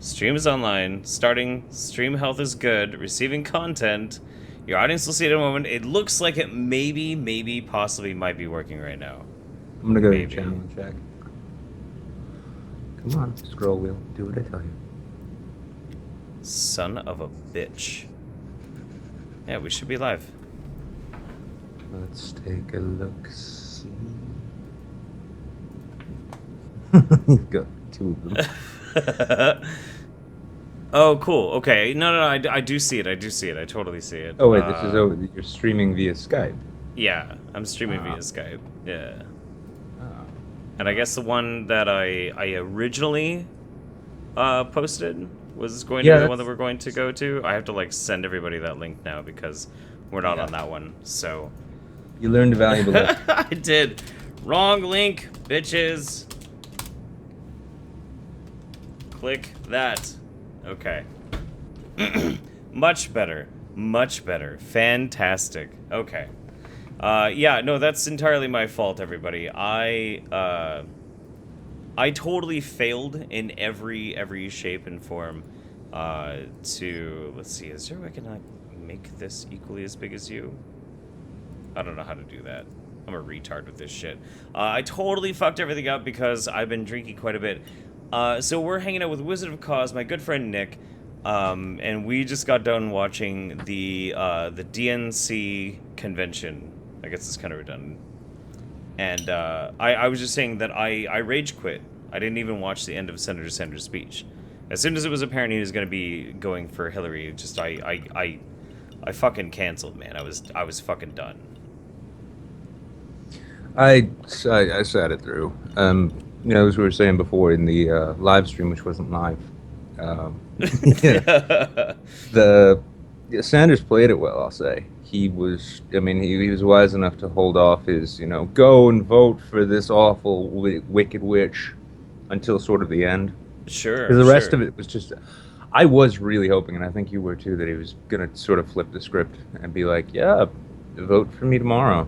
Stream is online. Starting. Stream health is good. Receiving content. Your audience will see it in a moment. It looks like it maybe, possibly might be working right now. I'm gonna go to your channel and check. Come on, scroll wheel. Do what I tell you. Son of a bitch. Yeah, we should be live. Let's take a look. See. Got two of them. Oh, cool. Okay. No, I do see it. I totally see it. Oh wait, this is you're streaming via Skype. Yeah, I'm streaming via Skype. Yeah. Oh. And I guess the one that I originally posted was going to be the one that we're going to go to. I have to like send everybody that link now because we're not on that one. So you learned a valuable lesson. I did. Wrong link, bitches. Click that. Okay. Much better. Much better. Fantastic. Okay. Yeah, no, that's entirely my fault, everybody. I totally failed in every shape and form to... Let's see, is there a way I can make this equally as big as you? I don't know how to do that. I'm a retard with this shit. I totally fucked everything up because I've been drinking quite a bit. So we're hanging out with Wizard of Cause, my good friend Nick, and we just got done watching the DNC convention. I guess it's kind of redundant. And I was just saying that I rage quit. I didn't even watch the end of Senator Sanders' speech. As soon as it was apparent he was going to be going for Hillary, just I fucking canceled, man. I was fucking done. I sat it through. You know, as we were saying before in the live stream, which wasn't live, Sanders played it well, I'll say. He was, I mean, he was wise enough to hold off his, you know, go and vote for this awful, wicked witch until sort of the end. Sure. Because the rest of it was just, I was really hoping, and I think you were too, that he was going to sort of flip the script and be like, yeah, vote for me tomorrow.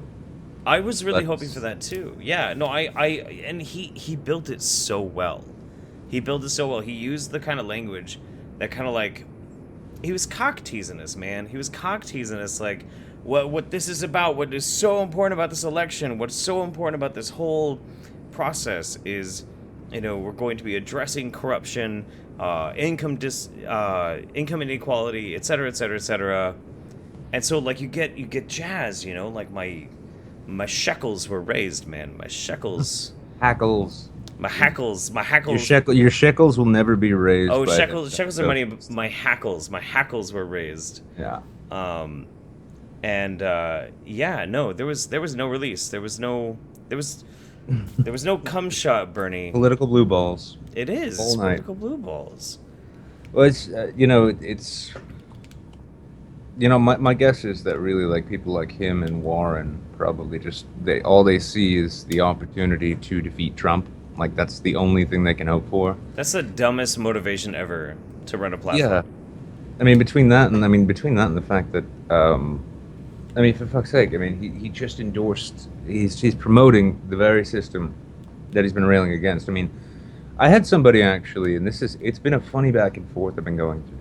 I was really hoping for that too. Yeah, no, and he built it so well. He built it so well. He used the kind of language that kind of like, he was cock teasing us, man. He was cock teasing us like, what this is about, what is so important about this election, what's so important about this whole process is, you know, we're going to be addressing corruption, income inequality, et cetera, et cetera, et cetera. And so like you get jazz, you know, like my shekels were raised, man. My shekels. Hackles. My hackles. Your shekels will never be raised. Oh, shekels are money. My hackles were raised. Yeah. Yeah, no, there was no release. There was no cum shot, Bernie. Political blue balls. It is all night. Political blue balls. Well, it's my guess is that really like people like him and Warren probably just all they see is the opportunity to defeat Trump. Like that's the only thing they can hope for. That's the dumbest motivation ever to run a platform. Yeah, I mean between that and the fact that I mean for fuck's sake, I mean he just endorsed. He's promoting the very system that he's been railing against. I mean, I had somebody actually, and it's been a funny back and forth I've been going through.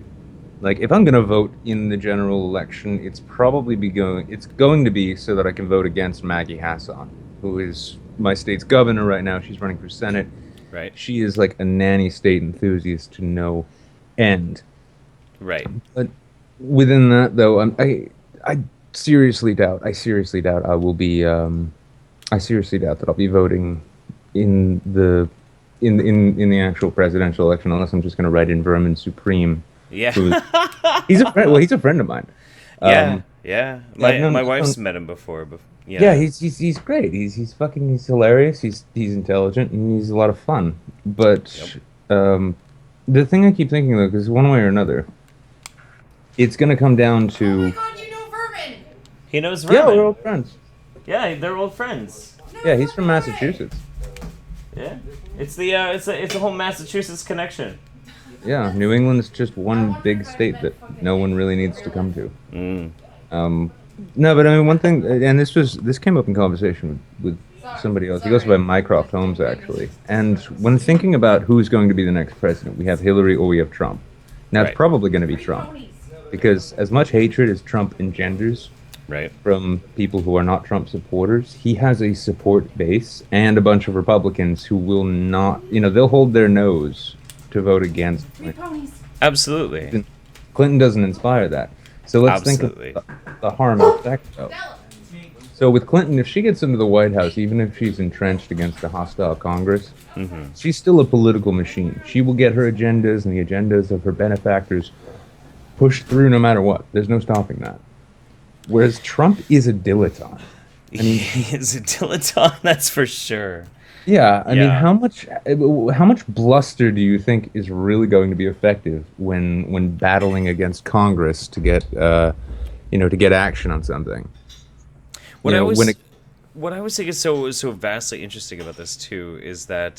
Like, if I'm going to vote in the general election, it's going to be so that I can vote against Maggie Hassan, who is my state's governor right now. She's running for Senate. Right. She is like a nanny state enthusiast to no end. Right. But within that, though, I seriously doubt I will be. I seriously doubt that I'll be voting in the actual presidential election unless I'm just going to write in Vermin Supreme. Yeah. He's a friend. Well, he's a friend of mine. Yeah. My wife's met him before. But yeah, he's great. He's hilarious. He's intelligent and he's a lot of fun. But the thing I keep thinking though, because one way or another, it's gonna come down to. Oh my God, you know Vermin. He knows Vermin. Yeah, we're old friends. Yeah, they're old friends. Yeah, he's from Massachusetts. Yeah, it's the whole Massachusetts connection. Yeah, New England's just one big state that no one really needs to come to. No, but I mean one thing, and this came up in conversation with somebody else. He goes by Mycroft Holmes, actually. And when thinking about who's going to be the next president, we have Hillary or we have Trump. Now, it's Right. probably going to be Trump. Because as much hatred as Trump engenders Right. from people who are not Trump supporters, he has a support base and a bunch of Republicans who will not, they'll hold their nose to vote against Clinton. Absolutely. Clinton doesn't inspire that. So let's Absolutely. think of the harm effect, though. So with Clinton, if she gets into the White House, even if she's entrenched against a hostile Congress, she's still a political machine. She will get her agendas and the agendas of her benefactors pushed through no matter what. There's no stopping that. Whereas Trump is a dilettante. I mean, He's a dilettante, that's for sure. Yeah, I mean, Yeah. how much bluster do you think is really going to be effective when battling against Congress to get to get action on something? What You I know, was when it- what I was thinking so vastly interesting about this too is that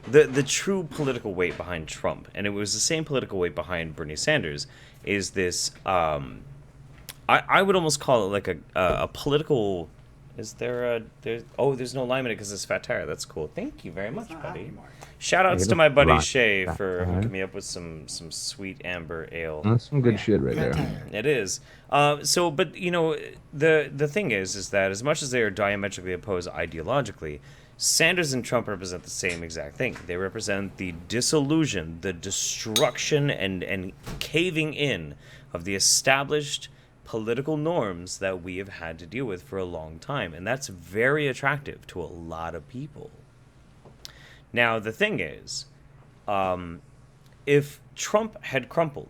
the true political weight behind Trump, and it was the same political weight behind Bernie Sanders, is this I would almost call it like a political. Is there there's no lime in it because it's fat tire. That's cool. Thank you very much, buddy. Shout outs to my buddy Shay for hooking me up with some sweet amber ale. That's some good shit right there. It is. But the thing is that as much as they are diametrically opposed ideologically, Sanders and Trump represent the same exact thing. They represent the disillusion, the destruction, and caving in of the established political norms that we have had to deal with for a long time. And that's very attractive to a lot of people. Now, the thing is, if Trump had crumpled,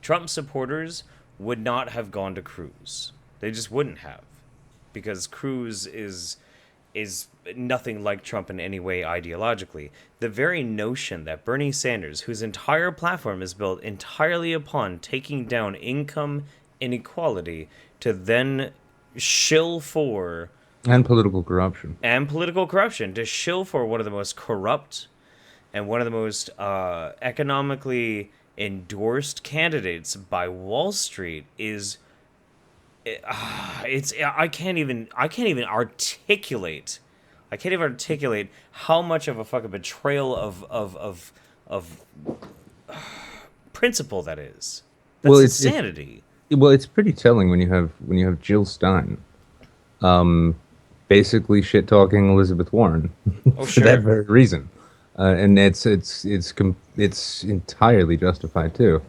Trump supporters would not have gone to Cruz. They just wouldn't have. Because Cruz is nothing like Trump in any way ideologically. The very notion that Bernie Sanders, whose entire platform is built entirely upon taking down income inequality, to then shill for... And political corruption. To shill for one of the most corrupt and one of the most economically endorsed candidates by Wall Street is... I can't even articulate how much of a fucking betrayal of principle that is. That's insanity. It's pretty telling when you have Jill Stein, basically shit talking Elizabeth Warren for that very reason, and it's entirely justified too.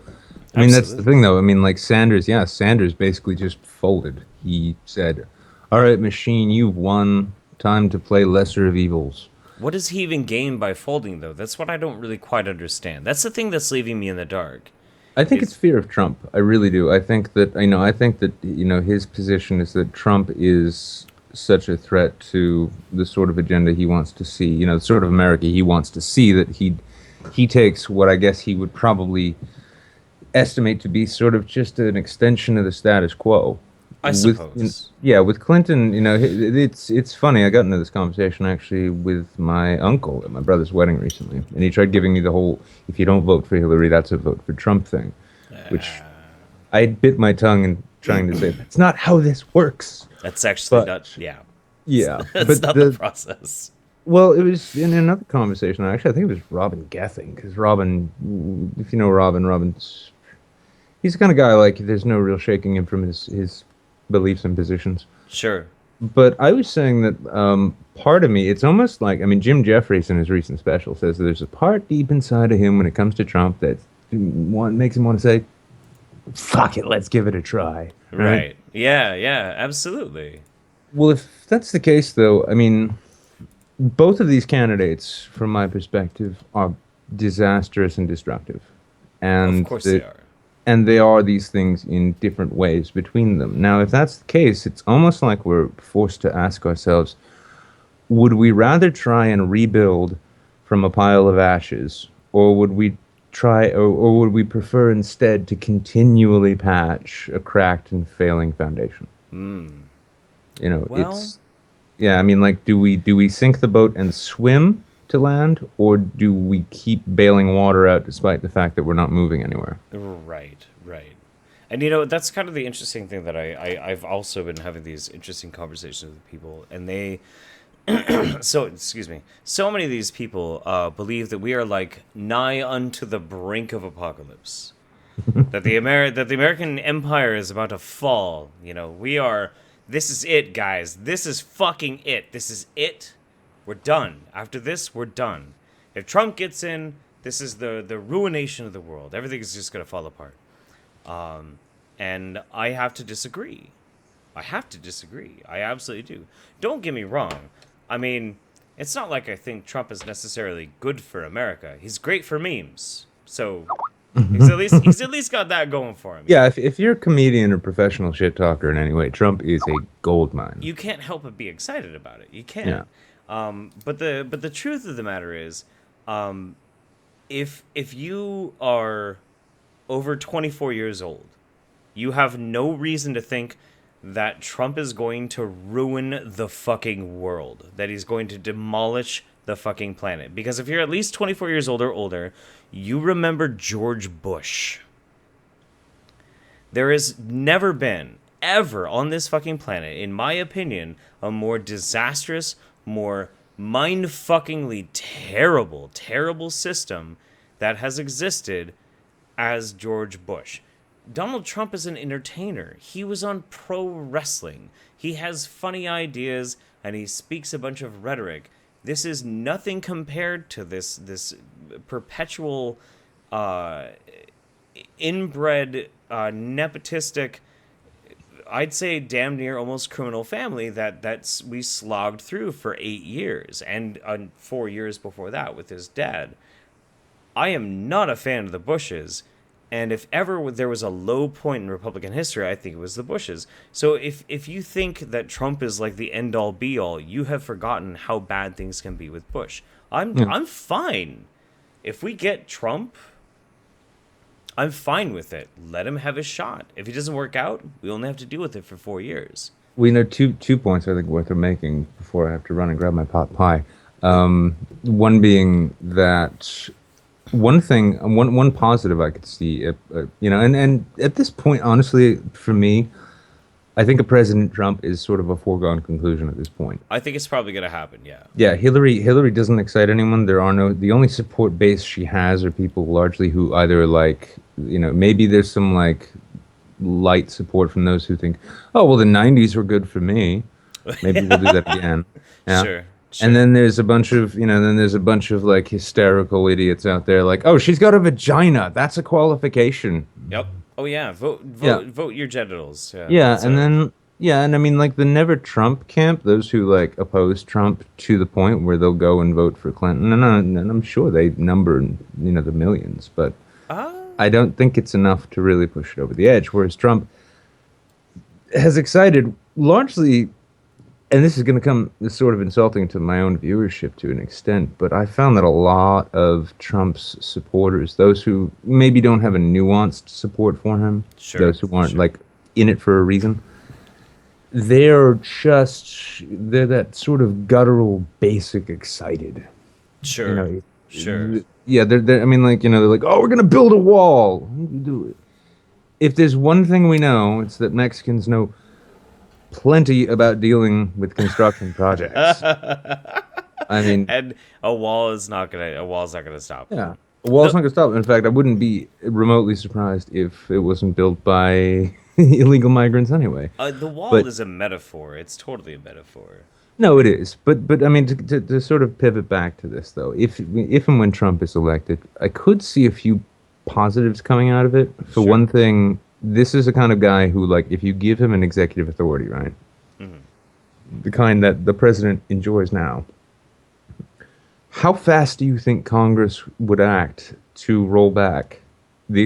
I mean, that's the thing, though. I mean, like Sanders basically just folded. He said, "All right, machine, you've won. Time to play lesser of evils." What does he even gain by folding, though? That's what I don't really quite understand. That's the thing that's leaving me in the dark. I think it's fear of Trump. I really do. I think that his position is that Trump is such a threat to the sort of agenda he wants to see. The sort of America he wants to see, that he takes what I guess he would probably estimate to be sort of just an extension of the status quo. I suppose. With Clinton, it's funny. I got into this conversation actually with my uncle at my brother's wedding recently, and he tried giving me the whole "if you don't vote for Hillary, that's a vote for Trump" thing, which I bit my tongue in trying to say that's not how this works. That's actually not. Yeah. Yeah, that's not the process. Well, it was in another conversation. Actually, I think it was Robin Gething, because Robin, if you know Robin's. He's the kind of guy, like, there's no real shaking him from his beliefs and positions. Sure. But I was saying that part of me, it's almost like, I mean, Jim Jeffries in his recent special says that there's a part deep inside of him when it comes to Trump that makes him want to say, fuck it, let's give it a try. Right. Yeah, absolutely. Well, if that's the case, though, I mean, both of these candidates, from my perspective, are disastrous and destructive. And of course they are. And they are these things in different ways between them. Now, if that's the case, it's almost like we're forced to ask ourselves, would we rather try and rebuild from a pile of ashes, or would we or would we prefer instead to continually patch a cracked and failing foundation? I mean, like, do we sink the boat and swim to land, or do we keep bailing water out despite the fact that we're not moving anywhere? Right. And you know, that's kind of the interesting thing that I've also been having these interesting conversations with people, and they so excuse me, so many of these people believe that we are like nigh unto the brink of apocalypse. That the American empire is about to fall. You know, we are. This is it, guys. This is fucking it. This is it. We're done. After this, we're done. If Trump gets in, this is the ruination of the world. Everything is just gonna fall apart. And I have to disagree. I absolutely do. Don't get me wrong. I mean, it's not like I think Trump is necessarily good for America. He's great for memes. So he's at least got that going for him. Yeah, if you're a comedian or professional shit talker in any way, Trump is a gold mine. You can't help but be excited about it. You can't. Yeah. But the truth of the matter is, if you are over 24 years old, you have no reason to think that Trump is going to ruin the fucking world, that he's going to demolish the fucking planet. Because if you're at least 24 years old or older, you remember George Bush. There has never been, ever on this fucking planet, in my opinion, a more disastrous, more mind-fuckingly terrible system that has existed as George Bush. Donald Trump is an entertainer. He was on pro wrestling. He has funny ideas, and he speaks a bunch of rhetoric. This is nothing compared to this perpetual, inbred, nepotistic, I'd say damn near almost criminal family that's we slogged through for 8 years, and 4 years before that with his dad. I am not a fan of the Bushes. And if ever there was a low point in Republican history, I think it was the Bushes. So if you think that Trump is like the end-all be-all, you have forgotten how bad things can be with Bush. I'm fine. If we get Trump, I'm fine with it. Let him have his shot. If he doesn't work out, we only have to deal with it for 4 years. We know two points I think worth making before I have to run and grab my pot pie. One being that... One positive I could see, and at this point, honestly, for me, I think a President Trump is sort of a foregone conclusion at this point. I think it's probably going to happen, yeah. Yeah, Hillary doesn't excite anyone. The only support base she has are people largely who either maybe there's some like light support from those who think, oh, well, the 90s were good for me. Maybe we'll do that again. Yeah. Sure. And then there's a bunch of, like hysterical idiots out there like, oh, she's got a vagina. That's a qualification. Yep. Oh yeah. Vote your genitals. Yeah. Yeah. And I mean, like the Never Trump camp, those who like oppose Trump to the point where they'll go and vote for Clinton. And I'm sure they number, the millions, but I don't think it's enough to really push it over the edge. Whereas Trump has excited largely. And this is going to come sort of insulting to my own viewership to an extent, but I found that a lot of Trump's supporters, those who maybe don't have a nuanced support for him, those who aren't like in it for a reason, they're that sort of guttural, basic excited. Sure. Yeah, they're like, oh, we're going to build a wall. Do it. If there's one thing we know, it's that Mexicans know plenty about dealing with construction projects. I mean, and a wall's not gonna stop. Yeah, a wall's not gonna stop. In fact, I wouldn't be remotely surprised if it wasn't built by illegal migrants anyway. The wall is a metaphor. It's totally a metaphor. No, it is. But I mean, to sort of pivot back to this though, if and when Trump is elected, I could see a few positives coming out of it. For one thing, this is the kind of guy who, like, if you give him an executive authority, right? Mm-hmm. The kind that the president enjoys now, how fast do you think Congress would act to roll back the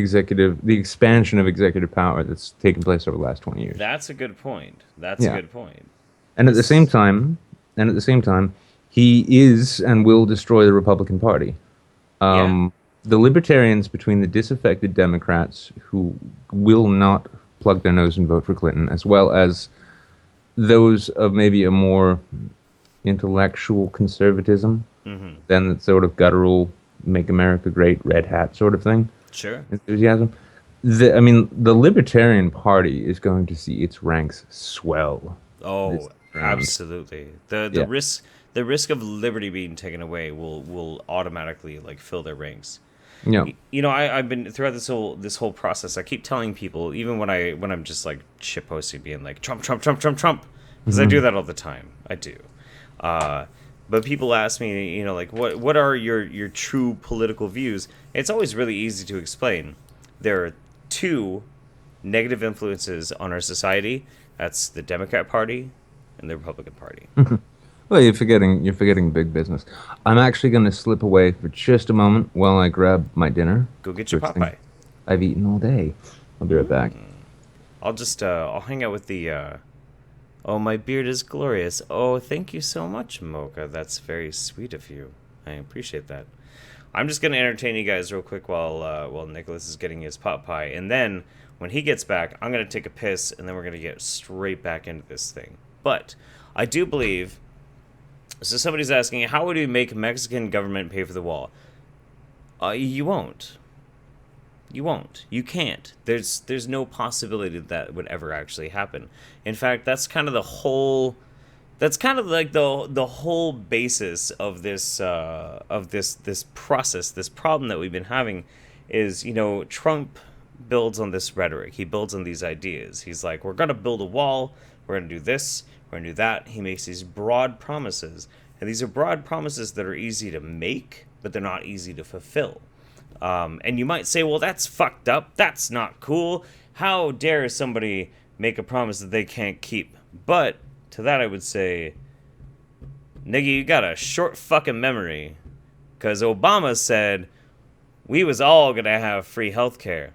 expansion of executive power that's taken place over the last 20 years? That's a good point. A good point. And at the same time, he is and will destroy the Republican Party. The libertarians between the disaffected Democrats who will not plug their nose and vote for Clinton, as well as those of maybe a more intellectual conservatism than the sort of guttural, make America great, red hat sort of thing. Sure. Enthusiasm. the Libertarian Party is going to see its ranks swell this Oh, round. absolutely. The Yeah. risk of liberty being taken away will automatically like fill their ranks. Yeah. You know, I've been throughout this whole process. I keep telling people, even when I'm just like shit posting, being like Trump, Trump, Trump, Trump, Trump, because I do that all the time. I do. Uh, but people ask me, you know, like what are your true political views? It's always really easy to explain. There are two negative influences on our society. That's the Democrat Party and the Republican Party. Well, you're forgetting big business. I'm actually going to slip away for just a moment while I grab my dinner. Go get your First thing Popeye. I've eaten all day. I'll be right back. I'll hang out with the oh, my beard is glorious. Oh, thank you so much, Mocha. That's very sweet of you. I appreciate that. I'm just gonna entertain you guys real quick while Nicholas is getting his pot pie, and then when he gets back, I'm gonna take a piss, and then we're gonna get straight back into this thing. But I do believe. So somebody's asking, how would we make Mexican government pay for the wall? You won't. You won't. You can't. There's no possibility that would ever actually happen. In fact, that's kind of the whole. That's kind of like the whole basis of this process, this problem that we've been having, is, you know, Trump builds on this rhetoric. He builds on these ideas. He's like, we're gonna build a wall. We're gonna do this. We're gonna do that. He makes these broad promises, and these are broad promises that are easy to make, but they're not easy to fulfill. And you might say, well, that's fucked up. That's not cool. How dare somebody make a promise that they can't keep? But to that, I would say, nigga, you got a short fucking memory. Because Obama said we was all going to have free healthcare.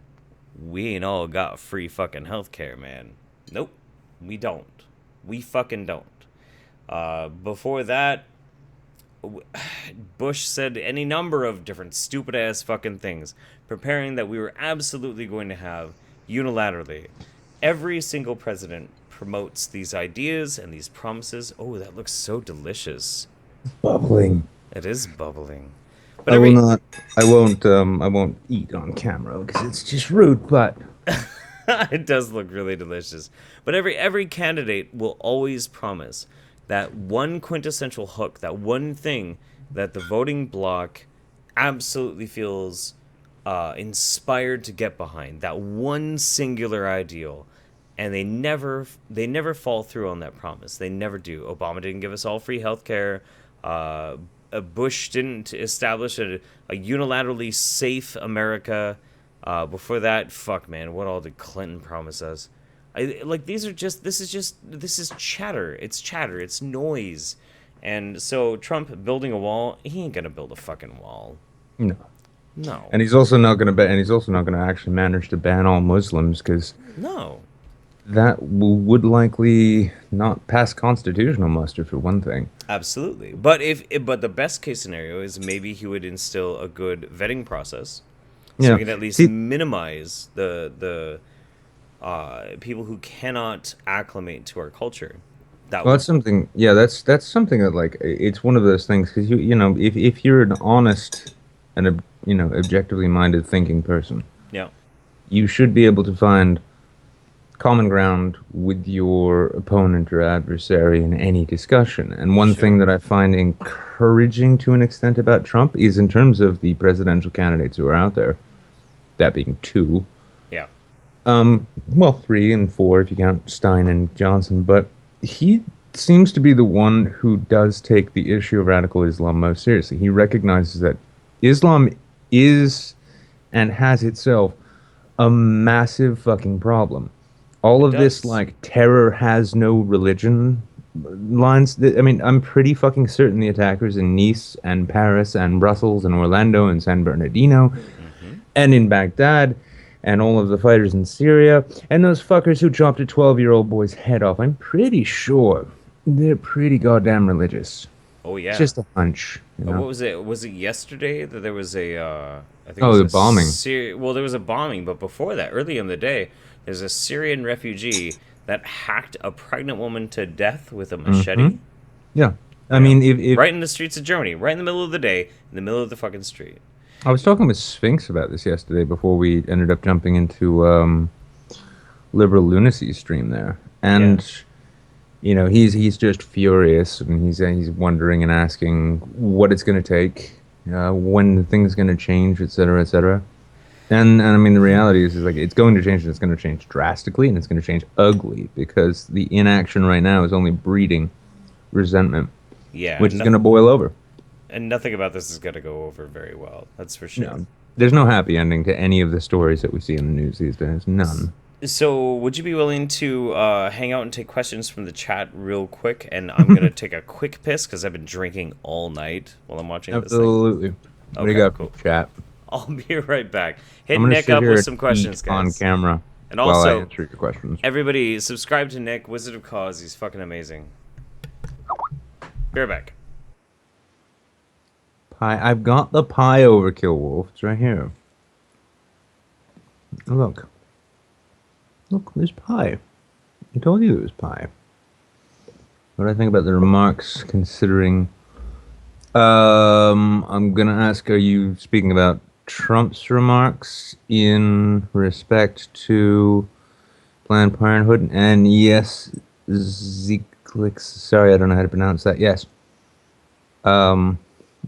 We ain't all got free fucking healthcare, man. Nope, we don't. We fucking don't. Before that, Bush said any number of different stupid ass fucking things, preparing that we were absolutely going to have unilaterally. Every single president promotes these ideas and these promises. Oh, that looks so delicious. Bubbling. It is bubbling. But I will not. I won't eat on camera because it's just rude. But it does look really delicious. But every candidate will always promise that one quintessential hook, that one thing that the voting bloc absolutely feels inspired to get behind, that one singular ideal, and they never fall through on that promise. They never do. Obama didn't give us all free healthcare. Bush didn't establish a unilaterally safe America. Before that, fuck man, what all did Clinton promise us? This is chatter. It's chatter. It's noise. And so Trump building a wall, he ain't gonna build a fucking wall. no. No. And he's also not going to And he's also not going to actually manage to ban all Muslims because No. that would likely not pass constitutional muster for one thing. Absolutely. But the best case scenario is maybe he would instill a good vetting process, so Yeah. we can at least minimize the people who cannot acclimate to our culture. Well, that's something. Yeah, that's something that like it's one of those things because you know if you're an honest and objectively minded thinking person, Yeah. you should be able to find common ground with your opponent or adversary in any discussion. And one thing that I find encouraging to an extent about Trump is in terms of the presidential candidates who are out there, that being two. Yeah. Well, 3 and 4 if you count Stein and Johnson, but he seems to be the one who does take the issue of radical Islam most seriously. He recognizes that Islam is and has itself a massive fucking problem. All of this, like, terror has no religion lines. I mean, I'm pretty fucking certain the attackers in Nice and Paris and Brussels and Orlando and San Bernardino and in Baghdad and all of the fighters in Syria and those fuckers who chopped a 12-year-old boy's head off, I'm pretty sure they're pretty goddamn religious. Oh yeah. It's just a hunch. You know? What was it? Was it yesterday that there was a? I think. Oh, the bombing. Well, there was a bombing, but before that, early in the day, there's a Syrian refugee that hacked a pregnant woman to death with a machete. Yeah, I mean, if right in the streets of Germany, right in the middle of the day, in the middle of the fucking street. I was talking with Sphinx about this yesterday before we ended up jumping into Liberal Lunacy's stream there, and you know he's just furious, and he's wondering and asking what it's going to take, when the thing's going to change, etc., etc. And I mean the reality is like it's going to change, and it's going to change drastically, and it's going to change ugly because the inaction right now is only breeding resentment, which is going to boil over. And nothing about this is going to go over very well. That's for sure. No, there's no happy ending to any of the stories that we see in the news these days. None. So, would you be willing to hang out and take questions from the chat real quick? And I'm going to take a quick piss because I've been drinking all night while I'm watching this thing. Absolutely. What do you got, cool. Chat? I'll be right back. Hit Nick up with some questions, guys. On camera. And also, while I answer your questions. Everybody, subscribe to Nick, Wizard of Cause. He's fucking amazing. Be right back. I've got the pie overkill, Wolf. It's right here. Look. Look, there's pie. I told you there was pie. What do I think about the remarks, considering... I'm gonna ask, are you speaking about Trump's remarks in respect to Planned Parenthood? And yes, Zeklix, sorry, I don't know how to pronounce that. Yes.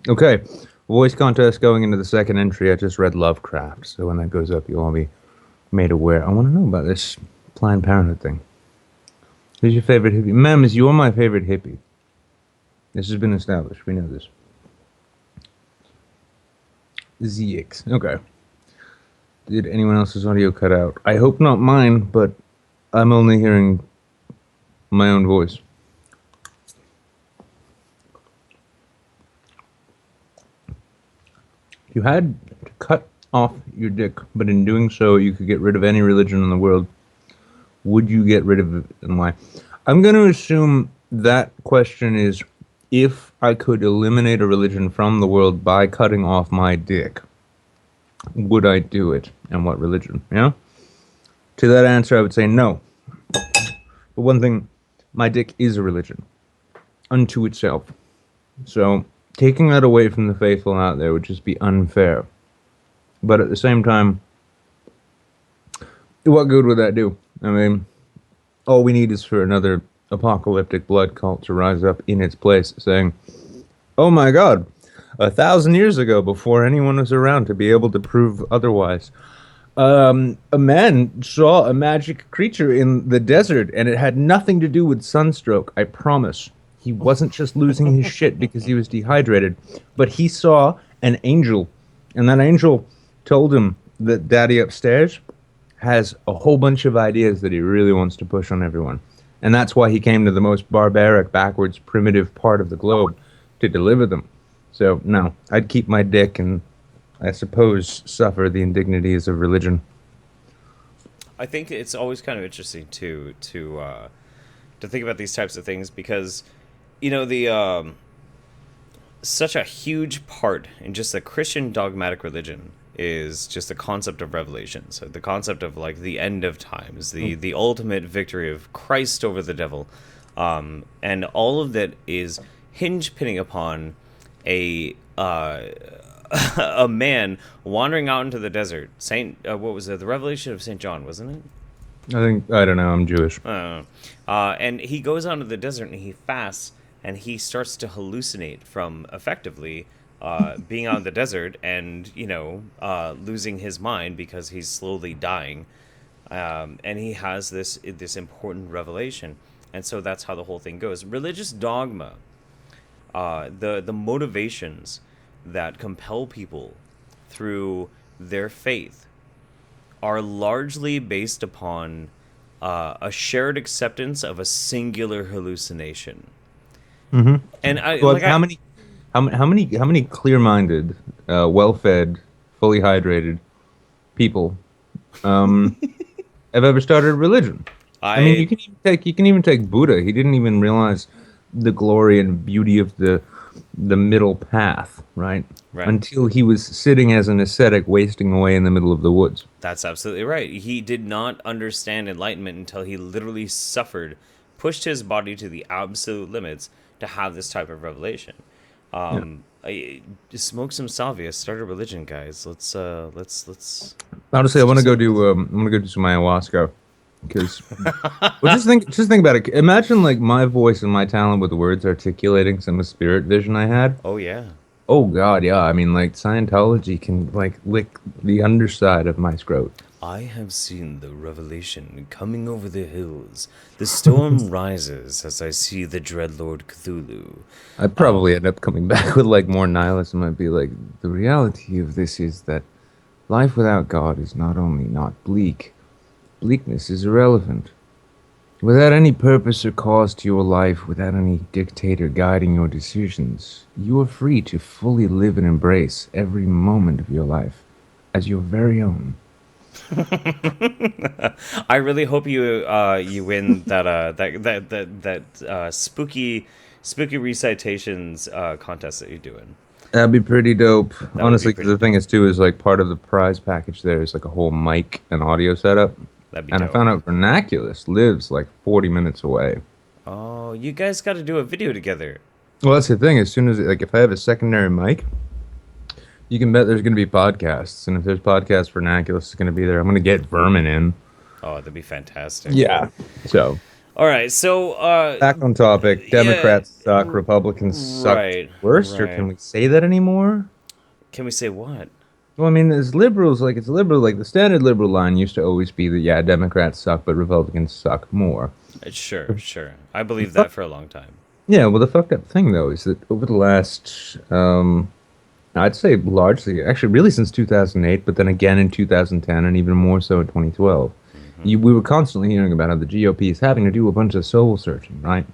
Okay, voice contest going into the second entry. I just read Lovecraft, so when that goes up, you'll all be made aware. I want to know about this Planned Parenthood thing. Who's your favorite hippie? Mems, you're my favorite hippie. This has been established. We know this. ZX. Okay. Did anyone else's audio cut out? I hope not mine, but I'm only hearing my own voice. You had to cut off your dick, but in doing so, you could get rid of any religion in the world. Would you get rid of it, and why? I'm going to assume that question is, if I could eliminate a religion from the world by cutting off my dick, would I do it, and what religion? Yeah? To that answer, I would say no. But one thing, my dick is a religion unto itself. So taking that away from the faithful out there would just be unfair. But at the same time, what good would that do? I mean, all we need is for another apocalyptic blood cult to rise up in its place saying, oh my god, 1,000 years ago, before anyone was around to be able to prove otherwise, a man saw a magic creature in the desert, and it had nothing to do with sunstroke, I promise. He wasn't just losing his shit because he was dehydrated, but he saw an angel, and that angel told him that Daddy upstairs has a whole bunch of ideas that he really wants to push on everyone. And that's why he came to the most barbaric, backwards, primitive part of the globe to deliver them. So, no, I'd keep my dick and, I suppose, suffer the indignities of religion. I think it's always kind of interesting, to think about these types of things because, you know, the such a huge part in just the Christian dogmatic religion is just the concept of revelation. So the concept of like the end of times, the ultimate victory of Christ over the devil, and all of that is pinning upon a a man wandering out into the desert. What was it? The Revelation of St. John, wasn't it? I don't know, I'm Jewish. And he goes out into the desert and he fasts, and he starts to hallucinate from effectively being out in the desert and, you know, losing his mind because he's slowly dying. And he has this important revelation. And so that's how the whole thing goes. Religious dogma, the motivations that compel people through their faith are largely based upon a shared acceptance of a singular hallucination. Mm-hmm. And how many clear-minded, well-fed, fully hydrated people have ever started a religion? I mean, you can even take Buddha. He didn't even realize the glory and beauty of the middle path, right? Until he was sitting as an ascetic, wasting away in the middle of the woods. That's absolutely right. He did not understand enlightenment until he literally suffered, pushed his body to the absolute limits, to have this type of revelation. Just smoke some salvia, start a religion, guys. Let's Honestly, I want to go do some ayahuasca, because well, just think about it. Imagine like my voice and my talent with words articulating some of the spirit vision I had. Oh yeah. Oh God, yeah. I mean, like Scientology can like lick the underside of my scrot. I have seen the revelation coming over the hills. The storm rises as I see the Dreadlord Cthulhu. I'd probably end up coming back with like more nihilism. I'd be like, the reality of this is that life without God is not only not bleak, bleakness is irrelevant. Without any purpose or cause to your life, without any dictator guiding your decisions, you are free to fully live and embrace every moment of your life as your very own. I really hope you win that spooky recitations contest that you're doing. That'd be pretty dope. That Honestly, would be 'cause the thing is too is like part of the prize package there is like a whole mic and audio setup. That'd be And dope. I found out Vernaculus lives like 40 minutes away. Oh, you guys got to do a video together. Well, that's the thing. As soon as like if I have a secondary mic, you can bet there's going to be podcasts, and if there's podcasts, Vernaculus is going to be there. I'm going to get Vermin in. Oh, that'd be fantastic. Yeah. So All right, so back on topic. Democrats suck. Republicans suck. right, Worst, or right. can we say that anymore? Can we say what? Well, I mean, as liberals, like it's liberal, like the standard liberal line used to always be that yeah, Democrats suck, but Republicans suck more. Sure. I believe that for a long time. Yeah, well, the fucked up thing though is that over the last, I'd say largely, actually, really since 2008, but then again in 2010, and even more so in 2012, we were constantly hearing about how the GOP is having to do a bunch of soul searching, right,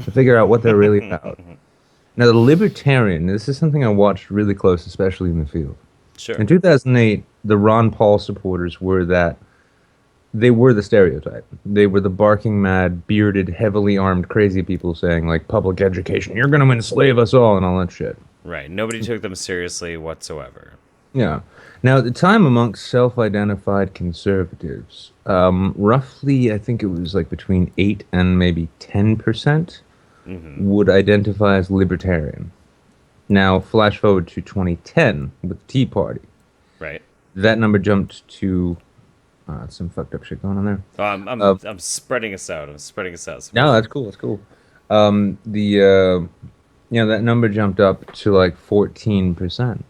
to figure out what they're really about. Now, the libertarian, this is something I watched really close, especially in the field. Sure. In 2008, the Ron Paul supporters were that they were the stereotype. They were the barking mad, bearded, heavily armed, crazy people saying, like, public education, you're going to enslave us all, and all that shit. Right. Nobody took them seriously whatsoever. Yeah. Now, at the time, amongst self-identified conservatives, roughly, I think it was like between 8 and maybe 10% would identify as libertarian. Now, flash forward to 2010 with the Tea Party. Right. That number jumped to some fucked up shit going on there. I'm spreading us out. No, that's cool. That's cool. That number jumped up to like 14%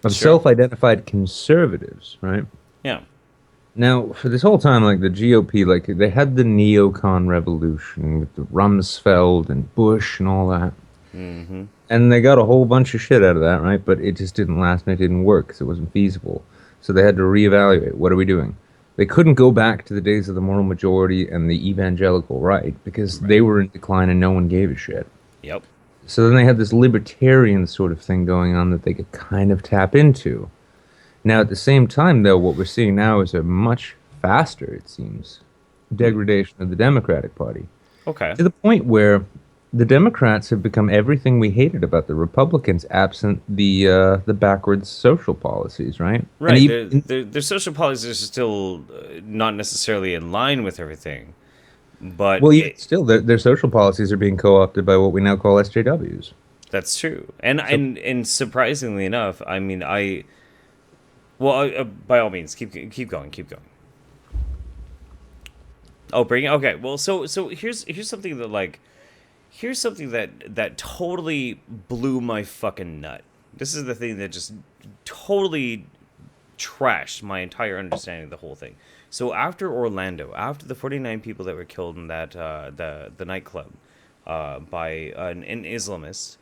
of self-identified conservatives, right? Yeah. Now, for this whole time, like the GOP, like they had the neocon revolution with the Rumsfeld and Bush and all that. Mm-hmm. And they got a whole bunch of shit out of that, right? But it just didn't last and it didn't work because it wasn't feasible. So they had to reevaluate. What are we doing? They couldn't go back to the days of the moral majority and the evangelical right because they were in decline and no one gave a shit. Yep. So then they had this libertarian sort of thing going on that they could kind of tap into. Now, at the same time, though, what we're seeing now is a much faster, it seems, degradation of the Democratic Party. Okay. To the point where the Democrats have become everything we hated about the Republicans, absent the backwards social policies, right? Right. And their social policies are still not necessarily in line with everything. But well, still, their social policies are being co-opted by what we now call SJWs. That's true. And surprisingly enough, I mean, by all means, keep going. Oh, bring it. Okay. Well, so here's something that totally blew my fucking nut. This is the thing that just totally trashed my entire understanding of the whole thing. So after Orlando, after the 49 people that were killed in that the nightclub by an Islamist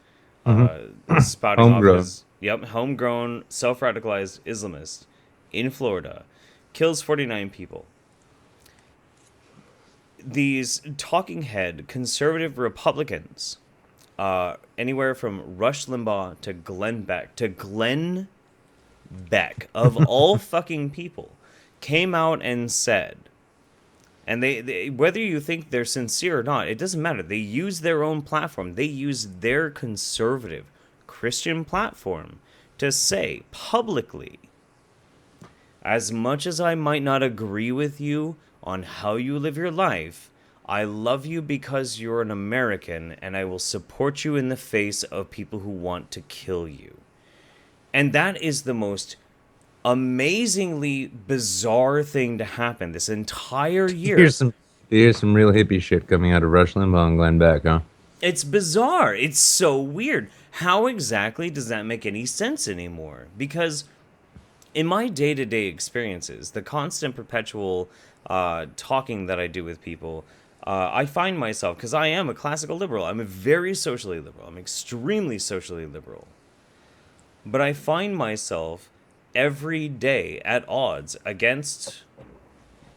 spouting Homegrown. off his homegrown self-radicalized Islamist in Florida, kills 49 people. These talking head conservative Republicans, anywhere from Rush Limbaugh to Glenn Beck of all fucking people, came out and said, and they whether you think they're sincere or not, it doesn't matter. They use their own platform. They use their conservative Christian platform to say publicly, as much as I might not agree with you on how you live your life, I love you because you're an American, and I will support you in the face of people who want to kill you. And that is the most amazingly bizarre thing to happen this entire year. Here's some real hippie shit coming out of Rush Limbaugh and Glenn Beck, huh? It's bizarre. It's so weird. How exactly does that make any sense anymore? Because in my day-to-day experiences, the constant perpetual talking that I do with people, I find myself, because I am a classical liberal, I'm a very socially liberal, I'm extremely socially liberal, but I find myself every day at odds against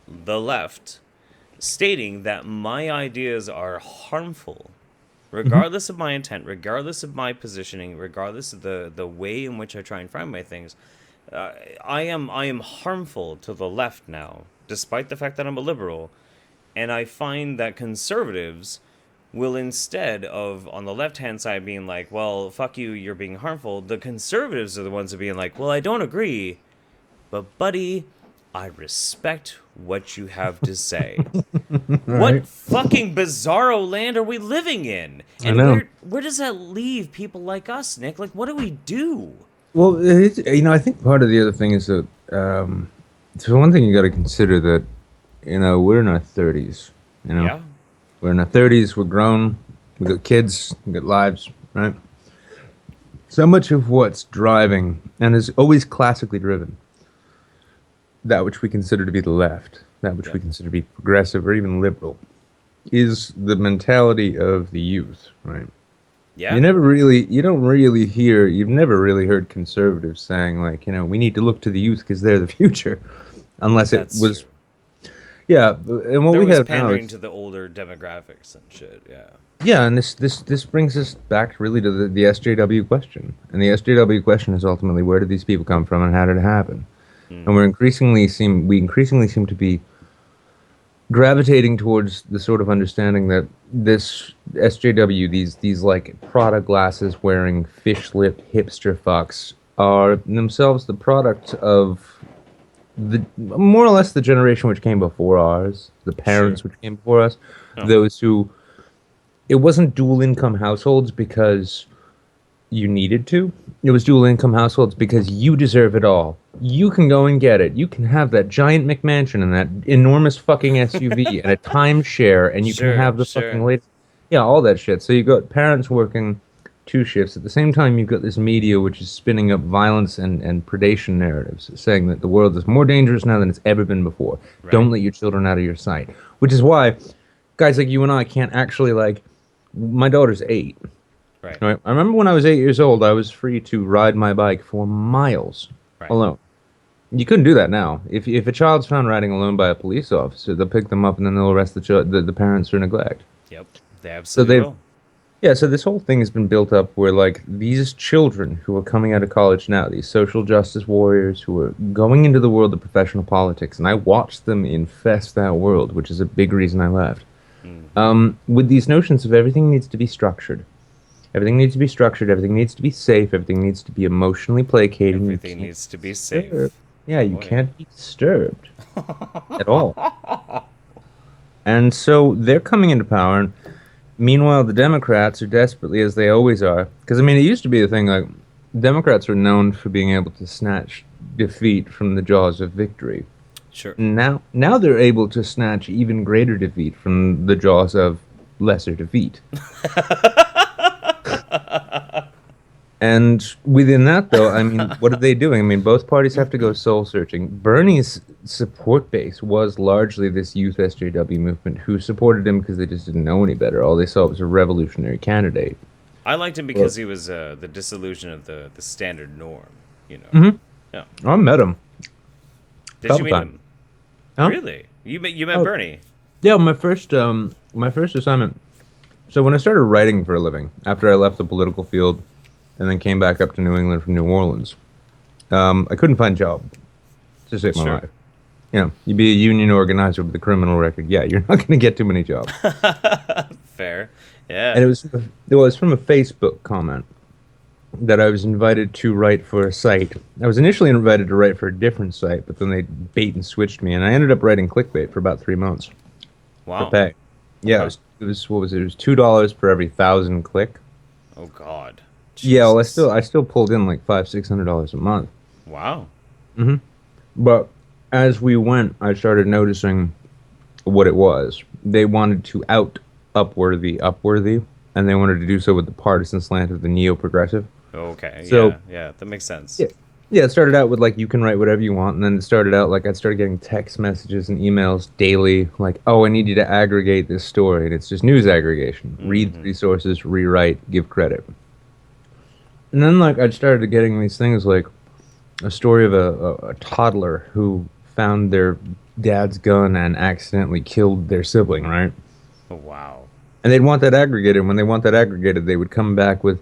the left, stating that my ideas are harmful, regardless of my intent, regardless of my positioning, regardless of the way in which I try and frame my things. I am harmful to the left now, despite the fact that I'm a liberal, and I find that conservatives will, instead of on the left-hand side being like, well, fuck you, you're being harmful, the conservatives are the ones that are being like, well, I don't agree, but buddy, I respect what you have to say. Right. What fucking bizarro land are we living in? And I know. Where does that leave people like us, Nick? Like, what do we do? Well, I think part of the other thing is that, so one thing you got to consider that, we're in our 30s, Yeah. We're in our 30s, we're grown, we got kids, we got lives, right? So much of what's driving, and is always classically driven, that which we consider to be the left, that which we consider to be progressive or even liberal, is the mentality of the youth, right? Yeah. You've never really heard conservatives saying, like, we need to look to the youth because they're the future, unless That's it was... True. Yeah, and what there we was have pandering now is, to the older demographics and shit, yeah. Yeah, and this brings us back really to the SJW question. And the SJW question is ultimately, where did these people come from and how did it happen? And we increasingly seem to be gravitating towards the sort of understanding that this SJW, these like Prada glasses wearing fish lip hipster fucks, are themselves the product of the more or less the generation which came before ours, the parents which came before us, those who, it wasn't dual income households because you needed to. It was dual income households because you deserve it all. You can go and get it. You can have that giant McMansion and that enormous fucking SUV and a timeshare, and you can have the fucking latest, all that shit. So you got parents working 2 shifts. At the same time, you've got this media which is spinning up violence and predation narratives, saying that the world is more dangerous now than it's ever been before. Right. Don't let your children out of your sight. Which is why guys like you and I can't actually, like, my daughter's 8. Right. I remember when I was 8 years old, I was free to ride my bike for miles alone. You couldn't do that now. If a child's found riding alone by a police officer, they'll pick them up and then they'll arrest the parents for neglect. Yep, they absolutely will. Yeah, so this whole thing has been built up where, like, these children who are coming out of college now, these social justice warriors who are going into the world of professional politics, and I watched them infest that world, which is a big reason I left, with these notions of everything needs to be structured. Everything needs to be structured, everything needs to be safe, everything needs to be emotionally placated. Everything needs to be safe. Yeah, you can't be disturbed at all. And so they're coming into power, and meanwhile, the Democrats are desperately, as they always are, because, I mean, it used to be a thing, like, Democrats were known for being able to snatch defeat from the jaws of victory. Sure. Now they're able to snatch even greater defeat from the jaws of lesser defeat. And within that, though, I mean, what are they doing? I mean, both parties have to go soul-searching. Bernie's support base was largely this youth SJW movement who supported him because they just didn't know any better. All they saw was a revolutionary candidate. I liked him because he was the dissolution of the standard norm, Mm-hmm. Yeah. I met him. Did you meet him? Huh? Really? You met Bernie? Yeah, my first assignment. So when I started writing for a living, after I left the political field, and then came back up to New England from New Orleans, I couldn't find a job to save my life. You'd be a union organizer with a criminal record. Yeah, you're not going to get too many jobs. Fair, yeah. And it was from a Facebook comment that I was invited to write for a site. I was initially invited to write for a different site, but then they bait and switched me, and I ended up writing clickbait for about 3 months. Wow. For pay. Yeah, Huh. it was what was it? It was $2 per every 1,000 click. Oh God. Yeah, well, Jesus. I still pulled in like $500-600 a month. Wow. Hmm. But as we went, I started noticing what it was. They wanted to out Upworthy, and they wanted to do so with the partisan slant of the neo-progressive. Okay. So Yeah. Yeah. That makes sense. yeah, yeah, it started out with like you can write whatever you want, and then it started out like I started getting text messages and emails daily, like, oh, I need you to aggregate this story, and it's just news aggregation. Read Mm-hmm. three sources, rewrite, give credit. And then like I started getting these things like a story of a toddler who found their dad's gun and accidentally killed their sibling, right? Oh, wow. And they'd want that aggregated. And when they want that aggregated, they would come back with,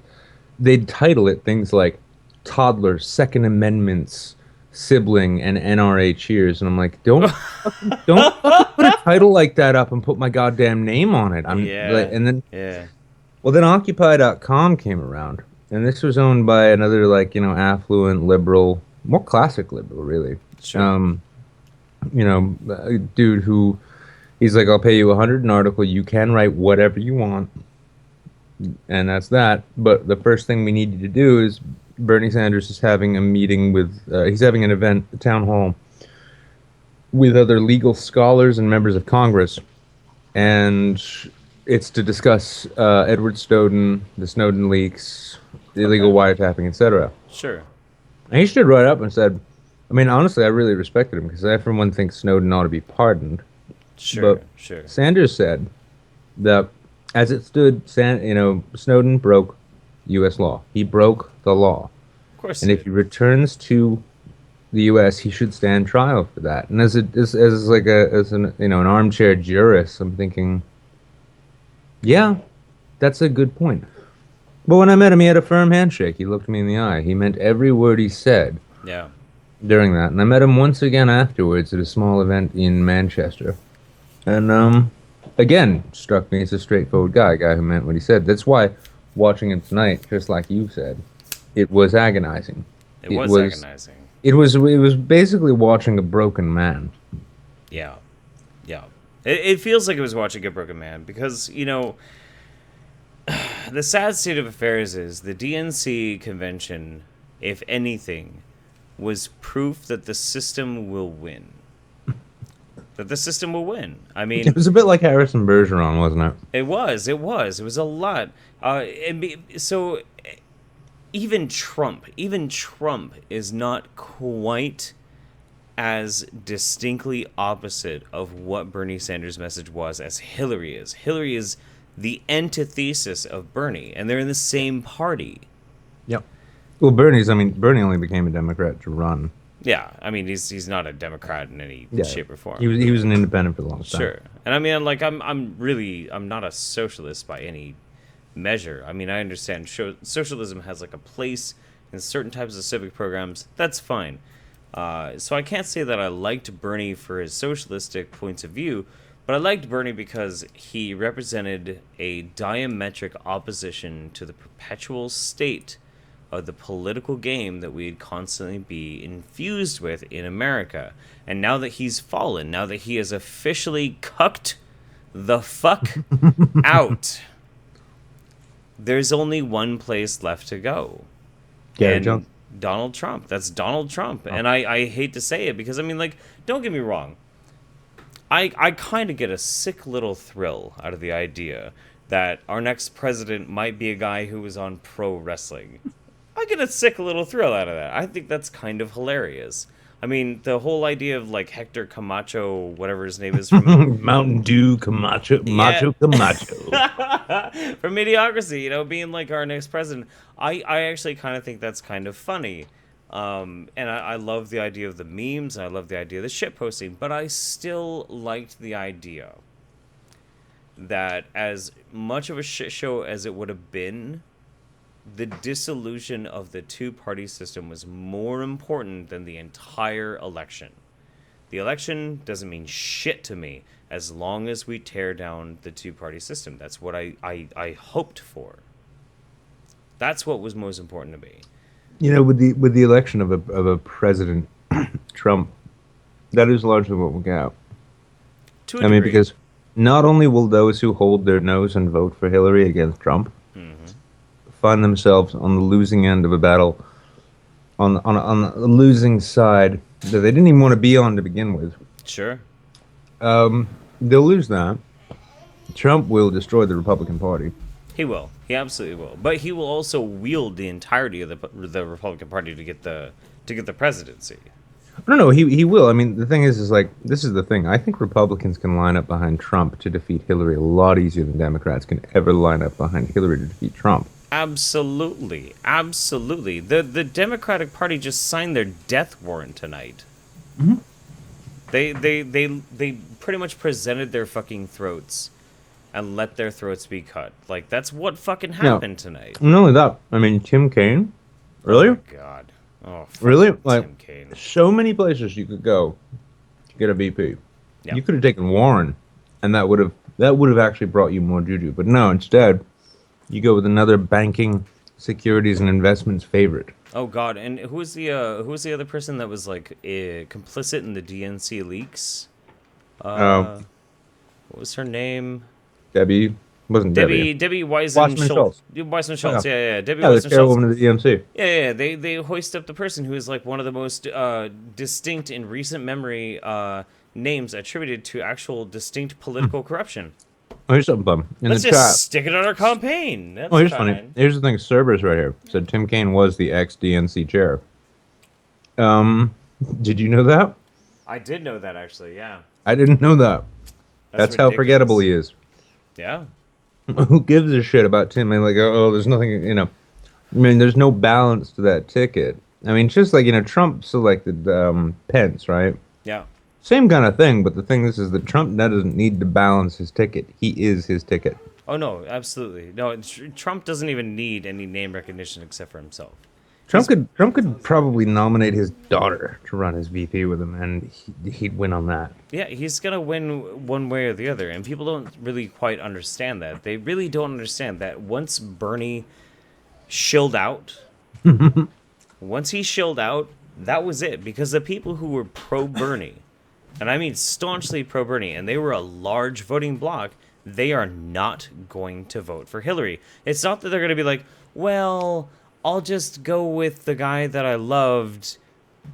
they'd title it things like toddler, Second Amendments, sibling, and NRA cheers. And I'm like, don't fucking put a title like that up and put my goddamn name on it. I'm like, Yeah. and then, Yeah. well, then Occupy.com came around. And this was owned by another, like, affluent liberal, more classic liberal, really. Sure. A dude who he's like, I'll pay you 100 an article. You can write whatever you want, and that's that. But the first thing we need you to do is Bernie Sanders is having a meeting with, he's having an event, a town hall, with other legal scholars and members of Congress, and it's to discuss Edward Snowden, the Snowden leaks, the illegal Okay. wiretapping, etc. Sure. And he stood right up and said, I mean, honestly, I really respected him because I, for one, think Snowden ought to be pardoned. Sure. But Sure. Sanders said that as it stood, Snowden broke U.S. law. He broke the law. Of course. And He if he did. returns to the U.S., he should stand trial for that. And as like an armchair jurist, I'm thinking, yeah, that's a good point. But when I met him, he had a firm handshake. He looked me in the eye. He meant every word he said Yeah. during that. And I met him once again afterwards at a small event in Manchester. And again, struck me as a straightforward guy, a guy who meant what he said. That's why watching him tonight, just like you said, it was agonizing. It was agonizing. It was basically watching a broken man. Yeah. Yeah. It feels like it was watching a broken man because, the sad state of affairs is the DNC convention, if anything, was proof that the system will win. That the system will win. I mean, It was a bit like Harrison Bergeron, wasn't it? it was a lot. So even Trump is not quite as distinctly opposite of what Bernie Sanders' message was as Hillary is. Hillary is the antithesis of Bernie, and they're in the same party. Yep. Well, Bernie only became a Democrat to run. Yeah, I mean he's not a Democrat in any Yeah. shape or form. He was an independent for the longest time. Sure. And I mean, like, I'm not a socialist by any measure. I mean, I understand socialism has like a place in certain types of civic programs. That's fine. So I can't say that I liked Bernie for his socialistic points of view, but I liked Bernie because he represented a diametric opposition to the perpetual state of the political game that we'd constantly be infused with in America. And now that he's fallen, now that he has officially cucked the fuck out, there's only one place left to go. Gary And Johnson. Donald Trump. That's Donald Trump. And I hate to say it because, I mean, like, don't get me wrong. I kind of get a sick little thrill out of the idea that our next president might be a guy who was on pro wrestling. I get a sick little thrill out of that. I think that's kind of hilarious. I mean, the whole idea of like Hector Camacho, whatever his name is from Mountain Dew Camacho, Macho Camacho. from Idiocracy, being like our next president. I actually kind of think that's kind of funny. And I love the idea of the memes, and I love the idea of the shit posting, but I still liked the idea that as much of a shit show as it would have been, the dissolution of the two-party system was more important than the entire election. The election doesn't mean shit to me as long as we tear down the two-party system. That's what I hoped for. That's what was most important to me. With the election of a president, Trump, that is largely what we'll get out. To a I mean, degree. because not only will those who hold their nose and vote for Hillary against Trump find themselves on the losing end of a battle, on the losing side that they didn't even want to be on to begin with. Sure. They'll lose that. Trump will destroy the Republican Party. He will. He absolutely will. But he will also wield the entirety of the Republican Party to get the presidency. No, he will. I mean, the thing is like, this is the thing. I think Republicans can line up behind Trump to defeat Hillary a lot easier than Democrats can ever line up behind Hillary to defeat Trump. Absolutely. Absolutely. The Democratic Party just signed their death warrant tonight. Mm-hmm. They pretty much presented their fucking throats and let their throats be cut. Like, that's what fucking happened tonight. Not only that, I mean, Tim Kaine, really? Oh, my God. Oh, really? Like, Tim Kaine. so many places you could go to get a VP. Yep. You could have taken Warren, and that would have actually brought you more juju. But no, instead, you go with another banking, securities, and investments favorite. Oh God! And who was the other person that was like complicit in the DNC leaks? What was her name? Debbie wasn't Debbie. Debbie Weissman-Schultz. Weissman-Schultz. Yeah. Debbie the Weissman-Schultz. chairwoman of the DNC. Yeah. They hoist up the person who is like one of the most distinct in recent memory names attributed to actual distinct political corruption. Oh, here's something bum. Let's just stick it on our campaign. That's here's fine. funny. Here's the thing. Cerberus right here said Tim Kaine was the ex-DNC chair. Did you know that? I did know that, actually, yeah. I didn't know that. That's how ridiculous. forgettable he is. Yeah. Who gives a shit about Tim? I mean, like, oh, there's nothing, I mean, there's no balance to that ticket. I mean, just like, Trump selected Pence, right? Yeah. Same kind of thing, but the thing is that Trump doesn't need to balance his ticket. He is his ticket. Oh, no, absolutely. No, Trump doesn't even need any name recognition except for himself. Trump could probably nominate his daughter to run as VP with him, and he'd win on that. Yeah, he's going to win one way or the other, and people don't really quite understand that. They really don't understand that once Bernie shilled out, once he shilled out, that was it. Because the people who were pro-Bernie, and I mean staunchly pro-Bernie, and they were a large voting bloc, they are not going to vote for Hillary. It's not that they're going to be like, well, I'll just go with the guy that I loved,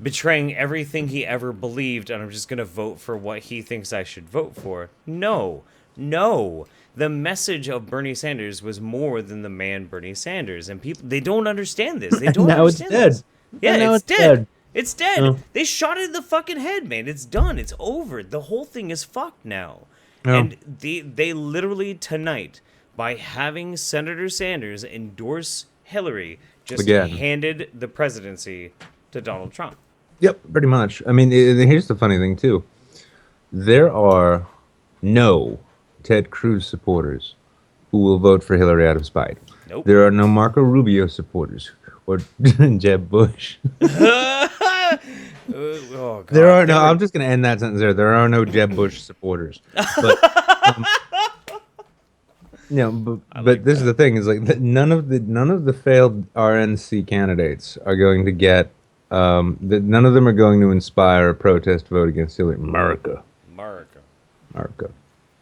betraying everything he ever believed, and I'm just going to vote for what he thinks I should vote for. No. The message of Bernie Sanders was more than the man Bernie Sanders, and people, they don't understand this. They don't now understand it's dead. this. Yeah, now it's dead. dead. It's dead. Oh. They shot it in the fucking head, man. It's done. It's over. The whole thing is fucked now. Oh. And they literally tonight, by having Senator Sanders endorse Hillary, just handed the presidency to Donald Trump. Yep, pretty much. I mean, here's the funny thing, too. There are no Ted Cruz supporters who will vote for Hillary out of spite. Nope. There are no Marco Rubio supporters or Jeb Bush. Oh, God. There are no. I'm just going to end that sentence there. There are no Jeb Bush supporters. But, but this is the thing: is like none of the failed RNC candidates are going to get. None of them are going to inspire a protest vote against Hillary. America.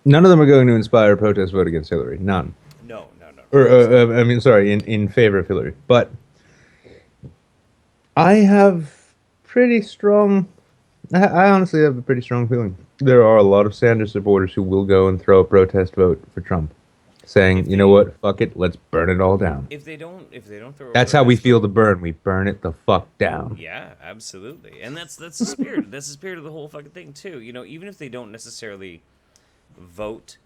None of them are going to inspire a protest vote against Hillary. None. No. Or I mean, sorry, in favor of Hillary. But I have pretty strong. I honestly have a pretty strong feeling. There are a lot of Sanders supporters who will go and throw a protest vote for Trump, saying, you know what, fuck it, let's burn it all down. If they don't throw. That's how we feel to burn. We burn it the fuck down. Yeah, absolutely, and that's the spirit. That's the spirit of the whole fucking thing too. Even if they don't necessarily vote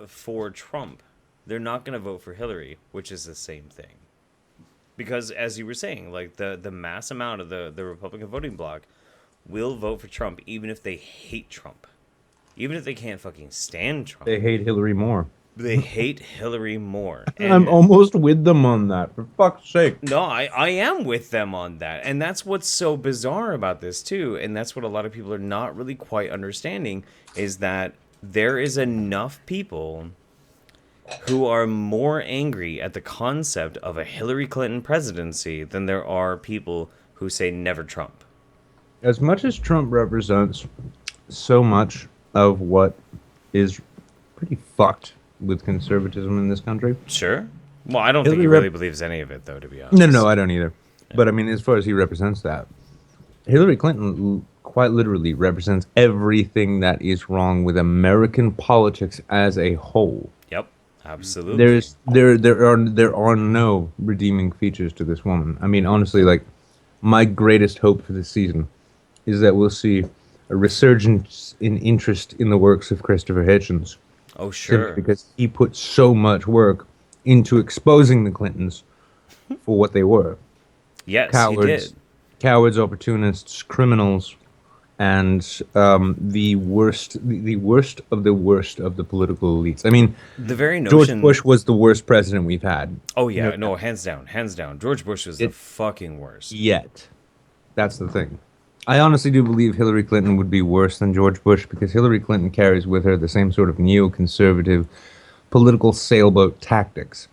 for Trump, they're not going to vote for Hillary, which is the same thing. Because as you were saying, like the mass amount of the Republican voting bloc will vote for Trump, even if they hate Trump, even if they can't fucking stand Trump. They hate Hillary more. They hate Hillary more. And I'm almost with them on that, for fuck's sake. No, I am with them on that. And that's what's so bizarre about this, too. And that's what a lot of people are not really quite understanding, is that there is enough people who are more angry at the concept of a Hillary Clinton presidency than there are people who say never Trump. As much as Trump represents so much of what is pretty fucked with conservatism in this country. Sure. Well, I don't think Hillary he rep- really believes any of it, though, to be honest. No, I don't either. But I mean, as far as he represents that, Hillary Clinton quite literally represents everything that is wrong with American politics as a whole. Yep, absolutely. There are no redeeming features to this woman. I mean, honestly, like my greatest hope for this season is that we'll see a resurgence in interest in the works of Christopher Hitchens. Oh, sure. Simply because he put so much work into exposing the Clintons for what they were. Yes, Cowards, he did. Cowards, opportunists, criminals, and the worst of the worst of the political elites. I mean, The very George notion... Bush was the worst president we've had. Oh, yeah, no, hands down, hands down. George Bush was the fucking worst. Yet. That's the thing. I honestly do believe Hillary Clinton would be worse than George Bush because Hillary Clinton carries with her the same sort of neoconservative political sailboat tactics.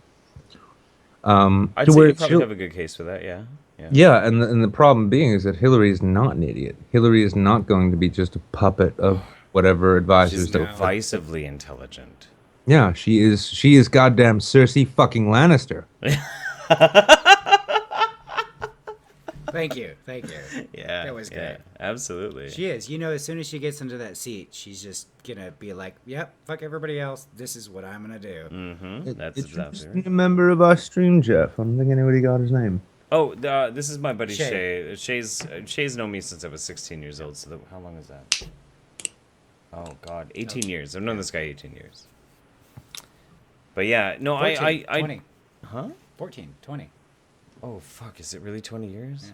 I'd say you probably have a good case for that, yeah. Yeah, and the problem being is that Hillary is not an idiot. Hillary is not going to be just a puppet of whatever advisors. She's divisively intelligent. Yeah, she is goddamn Cersei fucking Lannister. Thank you. Yeah, That was good. Yeah, absolutely. She is. You know, as soon as she gets into that seat, she's just gonna be like, "Yep, fuck everybody else. This is what I'm gonna do." Mm-hmm. That's It's exactly right. a member of our stream, Jeff. I don't think anybody got his name. Oh, this is my buddy Shay. Shay. Shay's known me since I was 16 years old. So how long is that? Oh God, 18 years. I've known this guy 18 years. But yeah, no, 14, I 20. Huh? 14, 20. Oh fuck, is it really 20 years?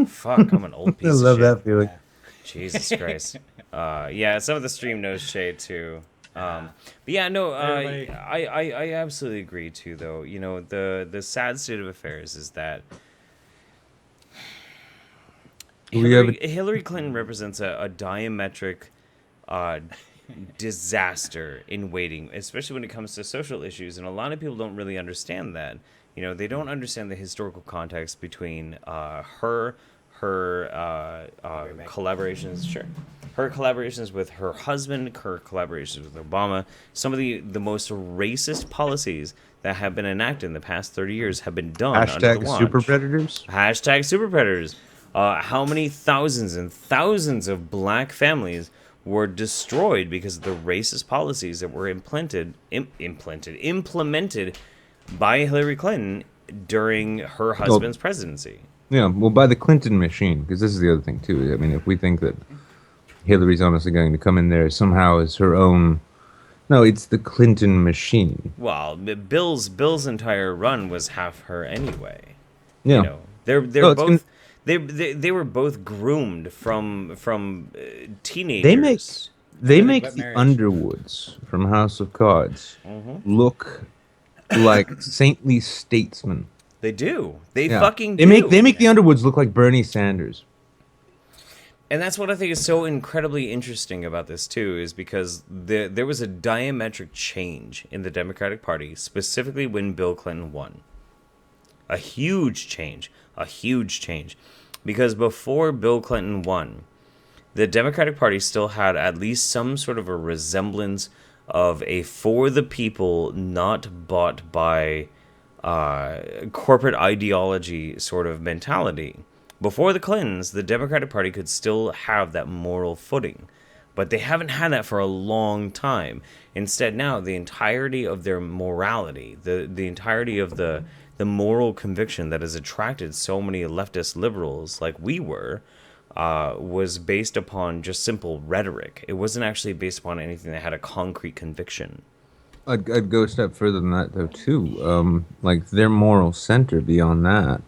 Fuck, I'm an old piece I of love shit. that feeling. Jesus Christ. Yeah, some of the stream knows Shay too. But yeah, no, Everybody. I absolutely agree too. Though, you know, the sad state of affairs is that Hillary Clinton represents a diametric disaster in waiting, especially when it comes to social issues, and a lot of people don't really understand that. You know, they don't understand the historical context between her collaborations, her collaborations with her husband, her collaborations with Obama. Some of the most racist policies that have been enacted in the past 30 years have been done under the watch. Super Predators. Hashtag super predators. How many thousands and thousands of black families were destroyed because of the racist policies that were implemented by Hillary Clinton during her husband's presidency. Yeah, well, by the Clinton machine, because this is the other thing too. I mean, if we think that Hillary's honestly going to come in there somehow as her own, no, it's the Clinton machine. Well, Bill's entire run was half her anyway. Yeah, You know, they're both. They were both groomed from teenagers. They make but the marriage. Underwoods from House of Cards look like saintly statesmen. They do. They Yeah. fucking They do. make the Underwoods look like Bernie Sanders. And that's what I think is so incredibly interesting about this too, is because there was a diametric change in the Democratic Party, specifically when Bill Clinton won. A huge change. Because before Bill Clinton won, the Democratic Party still had at least some sort of a resemblance of a for the people, not bought by corporate ideology sort of mentality. Before the Clintons, the Democratic Party could still have that moral footing, but they haven't had that for a long time. Instead, now the entirety of their morality, the entirety of the moral conviction that has attracted so many leftist liberals like we were, was based upon just simple rhetoric. It wasn't actually based upon anything that had a concrete conviction. I'd go a step further than that though too. Like their moral center beyond that.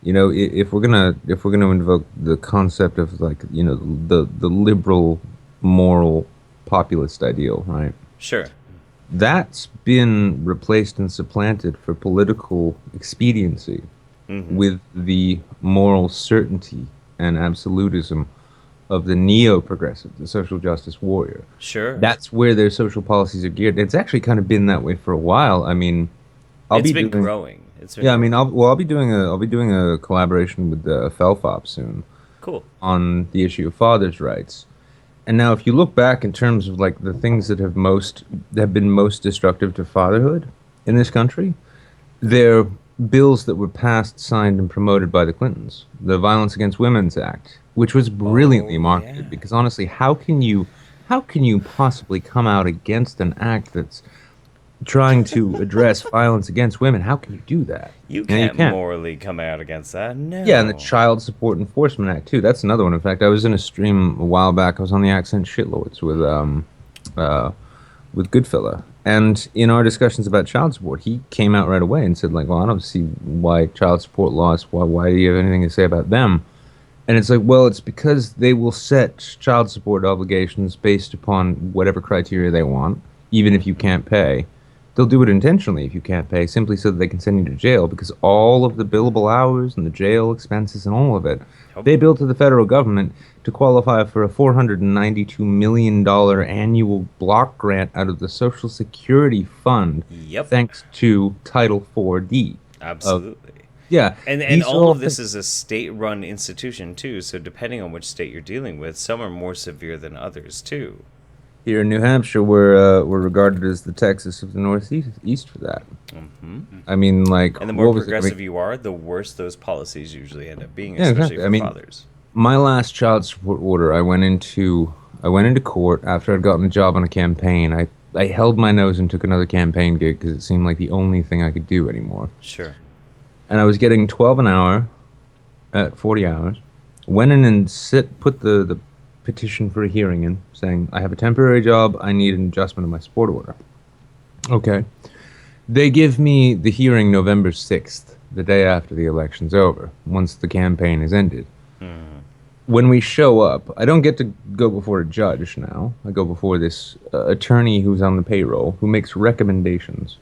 You know, if we're gonna invoke the concept of like, you know, the liberal moral populist ideal, right? Sure. That's been replaced and supplanted for political expediency with the moral certainty and absolutism of the neo-progressive, the social justice warrior. Sure. That's where their social policies are geared. It's actually kind of been that way for a while. I mean, It's been growing. Yeah, I mean, I'll be doing a collaboration with the FELFOP soon Cool. on the issue of fathers' rights, And now, if you look back in terms of like the things that have been most destructive to fatherhood in this country, they're bills that were passed, signed, and promoted by the Clintons. The Violence Against Women's Act, which was brilliantly Oh, marketed, yeah. because honestly, how can you possibly come out against an act that's trying to address violence against women? How can you do that? You You can't can't. morally come out against that. Yeah, and the No. Child Support Enforcement Act too. That's another one. In fact, I was in a stream a while back. I was on the Accent Shitlords with Goodfella, and in our discussions about child support, he came out right away and said like, "Well, I don't see why child support laws. Why do you have anything to say about them?" And it's like, well, it's because they will set child support obligations based upon whatever criteria they want, even if you can't pay. They'll do it intentionally if you can't pay, simply so that they can send you to jail, because all of the billable hours and the jail expenses and all of it, Yep. they bill to the federal government to qualify for a $492 million annual block grant out of the Social Security Fund, Yep. thanks to Title 4D. Absolutely. Yeah, And these are all of things- this is a state-run institution too, so depending on which state you're dealing with, some are more severe than others too. Here in New Hampshire, we're regarded as the Texas of the Northeast for that. Hmm. I mean, like, And the more what was it? I mean, progressive you are, the worse those policies usually end up being, Yeah, especially exactly. for I mean, fathers. my last child support order, I went into court after I'd gotten a job on a campaign. I held my nose and took another campaign gig because it seemed like the only thing I could do anymore. Sure. And I was getting 12 an hour at 40 hours. Went in and put the petition for a hearing in, saying, I have a temporary job, I need an adjustment of my support order. Okay. They give me the hearing November 6th, the day after the election's over, once the campaign is ended. When we show up, I don't get to go before a judge now. I go before this attorney who's on the payroll, who makes recommendations.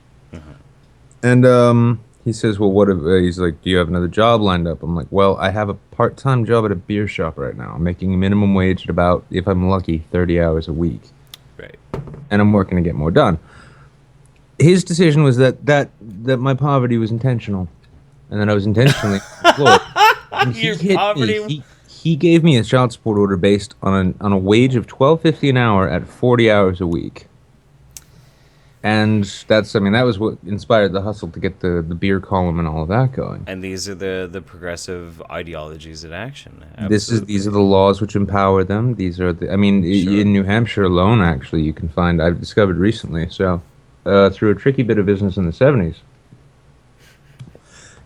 And he says, well, what if, he's like, do you have another job lined up? I'm like, well, I have a part-time job at a beer shop right now. I'm making minimum wage at about, if I'm lucky, 30 hours a week. Right. And I'm working to get more done. His decision was that my poverty was intentional, and that I was intentionally employed. And Your poverty. He gave me a child support order based on a wage of $12.50 an hour at 40 hours a week. And that was what inspired the hustle to get the beer column and all of that going. And these are the progressive ideologies in action. These are the laws which empower them. These are Sure. in New Hampshire alone, actually, you can find, I've discovered recently, so through a tricky bit of business in the 70s,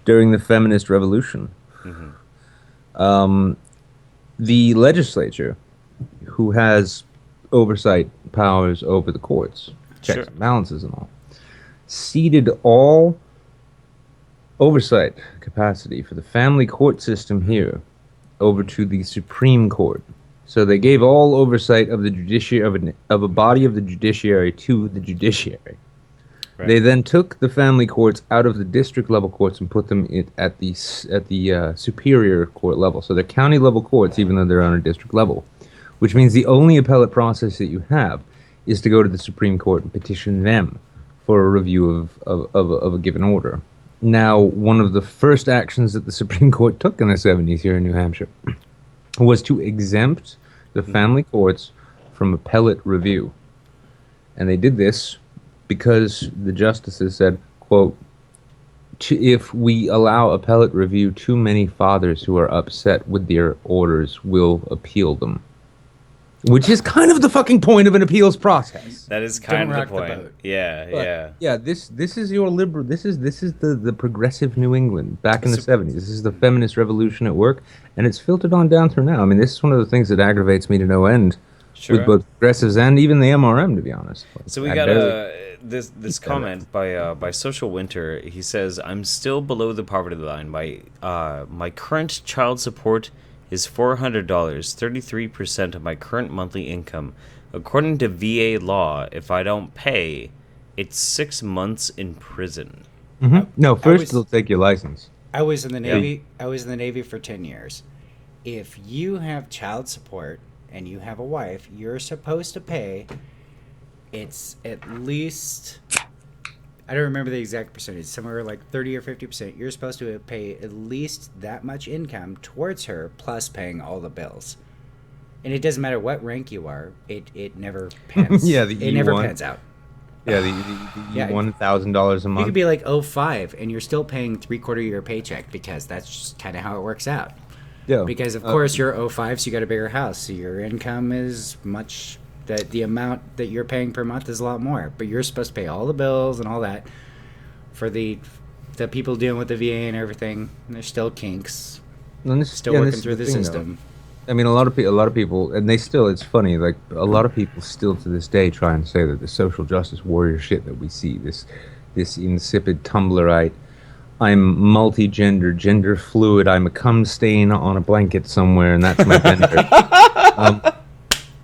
during the feminist revolution, the legislature, who has oversight powers over the courts, checks Sure. and balances and all, ceded all oversight capacity for the family court system here over to the Supreme Court. So they gave all oversight of the judiciary of a body of the judiciary to the judiciary. Right. They then took the family courts out of the district level courts and put them at the superior court level. So they're county level courts, even though they're on a district level, which means the only appellate process that you have is to go to the Supreme Court and petition them for a review of a given order. Now, one of the first actions that the Supreme Court took in the 70s here in New Hampshire was to exempt the family courts from appellate review. And they did this because the justices said, quote, if we allow appellate review, too many fathers who are upset with their orders will appeal them. Which is kind of the fucking point of an appeals process. That is kind Don't of the rock the point. boat. Yeah, But, yeah. yeah, this is your liberal. This is the progressive New England back in the 70s. This is the feminist revolution at work, and it's filtered on down through now. I mean, this is one of the things that aggravates me to no end Sure. with both progressives and even the MRM, to be honest. So we I got barely- this comment by Social Winter. He says, "I'm still below the poverty line. My current child support is $400, 33% of my current monthly income. According to VA law, if I don't pay, it's 6 months in prison." No, first was- they'll take your license. I was in the Yeah. Navy. I was in the Navy for 10 years. If you have child support and you have a wife, you're supposed to pay. It's at least, I don't remember the exact percentage, somewhere like 30 or 50%. You're supposed to pay at least that much income towards her, plus paying all the bills. And it doesn't matter what rank you are, it never pans. Yeah, the it never E1. pans out. Yeah, the Yeah. $1,000 a month. You could be like 05 and you're still paying 3/4 of your paycheck because that's just kind of how it works out. yeah. Because of course you're 05, so you got a bigger house, so your income is much that the amount that you're paying per month is a lot more. But you're supposed to pay all the bills and all that for the people dealing with the VA and everything. And there's still kinks, And this, still yeah, working this is through the thing, though. system. I mean, a lot of people, and they still, it's funny, like, a lot of people still to this day try and say that the social justice warrior shit that we see, this insipid Tumblrite, I'm multi-gender, gender fluid, I'm a cum stain on a blanket somewhere, and that's my gender.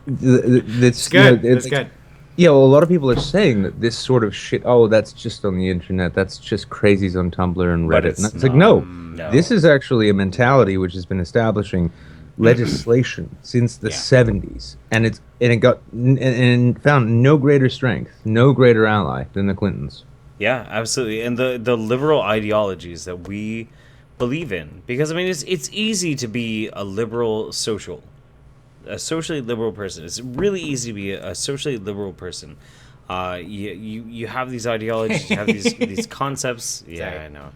It's good. It's good. Yeah, well, a lot of people are saying that this sort of shit, oh, that's just on the internet, that's just crazies on Tumblr and But Reddit. it's And it's like, no, no. this is actually a mentality which has been establishing legislation since the 70s, and it found no greater strength, no greater ally than the Clintons. Yeah, absolutely. And the liberal ideologies that we believe in, because I mean it's easy to be a socially liberal person. It's really easy to be a socially liberal person. You have these ideologies, you have these concepts. Yeah, Sorry. I know.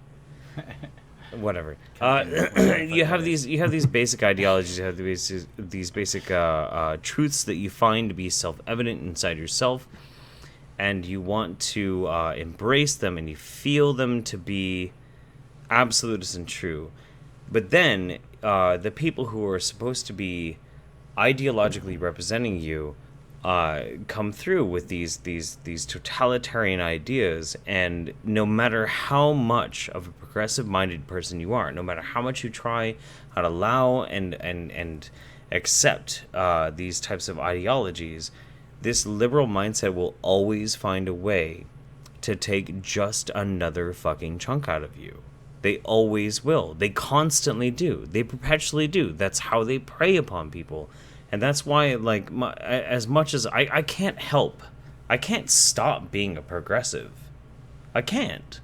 Whatever. You have these basic ideologies. You have these basic truths that you find to be self-evident inside yourself, and you want to embrace them, and you feel them to be absolute and true. But then the people who are supposed to be ideologically representing you come through with these totalitarian ideas, and no matter how much of a progressive-minded person you are, no matter how much you try and allow and accept these types of ideologies, this liberal mindset will always find a way to take just another fucking chunk out of you. They always will. They constantly do. They perpetually do. That's how they prey upon people. And that's why, like, as much as I can't help, I can't stop being a progressive. I can't.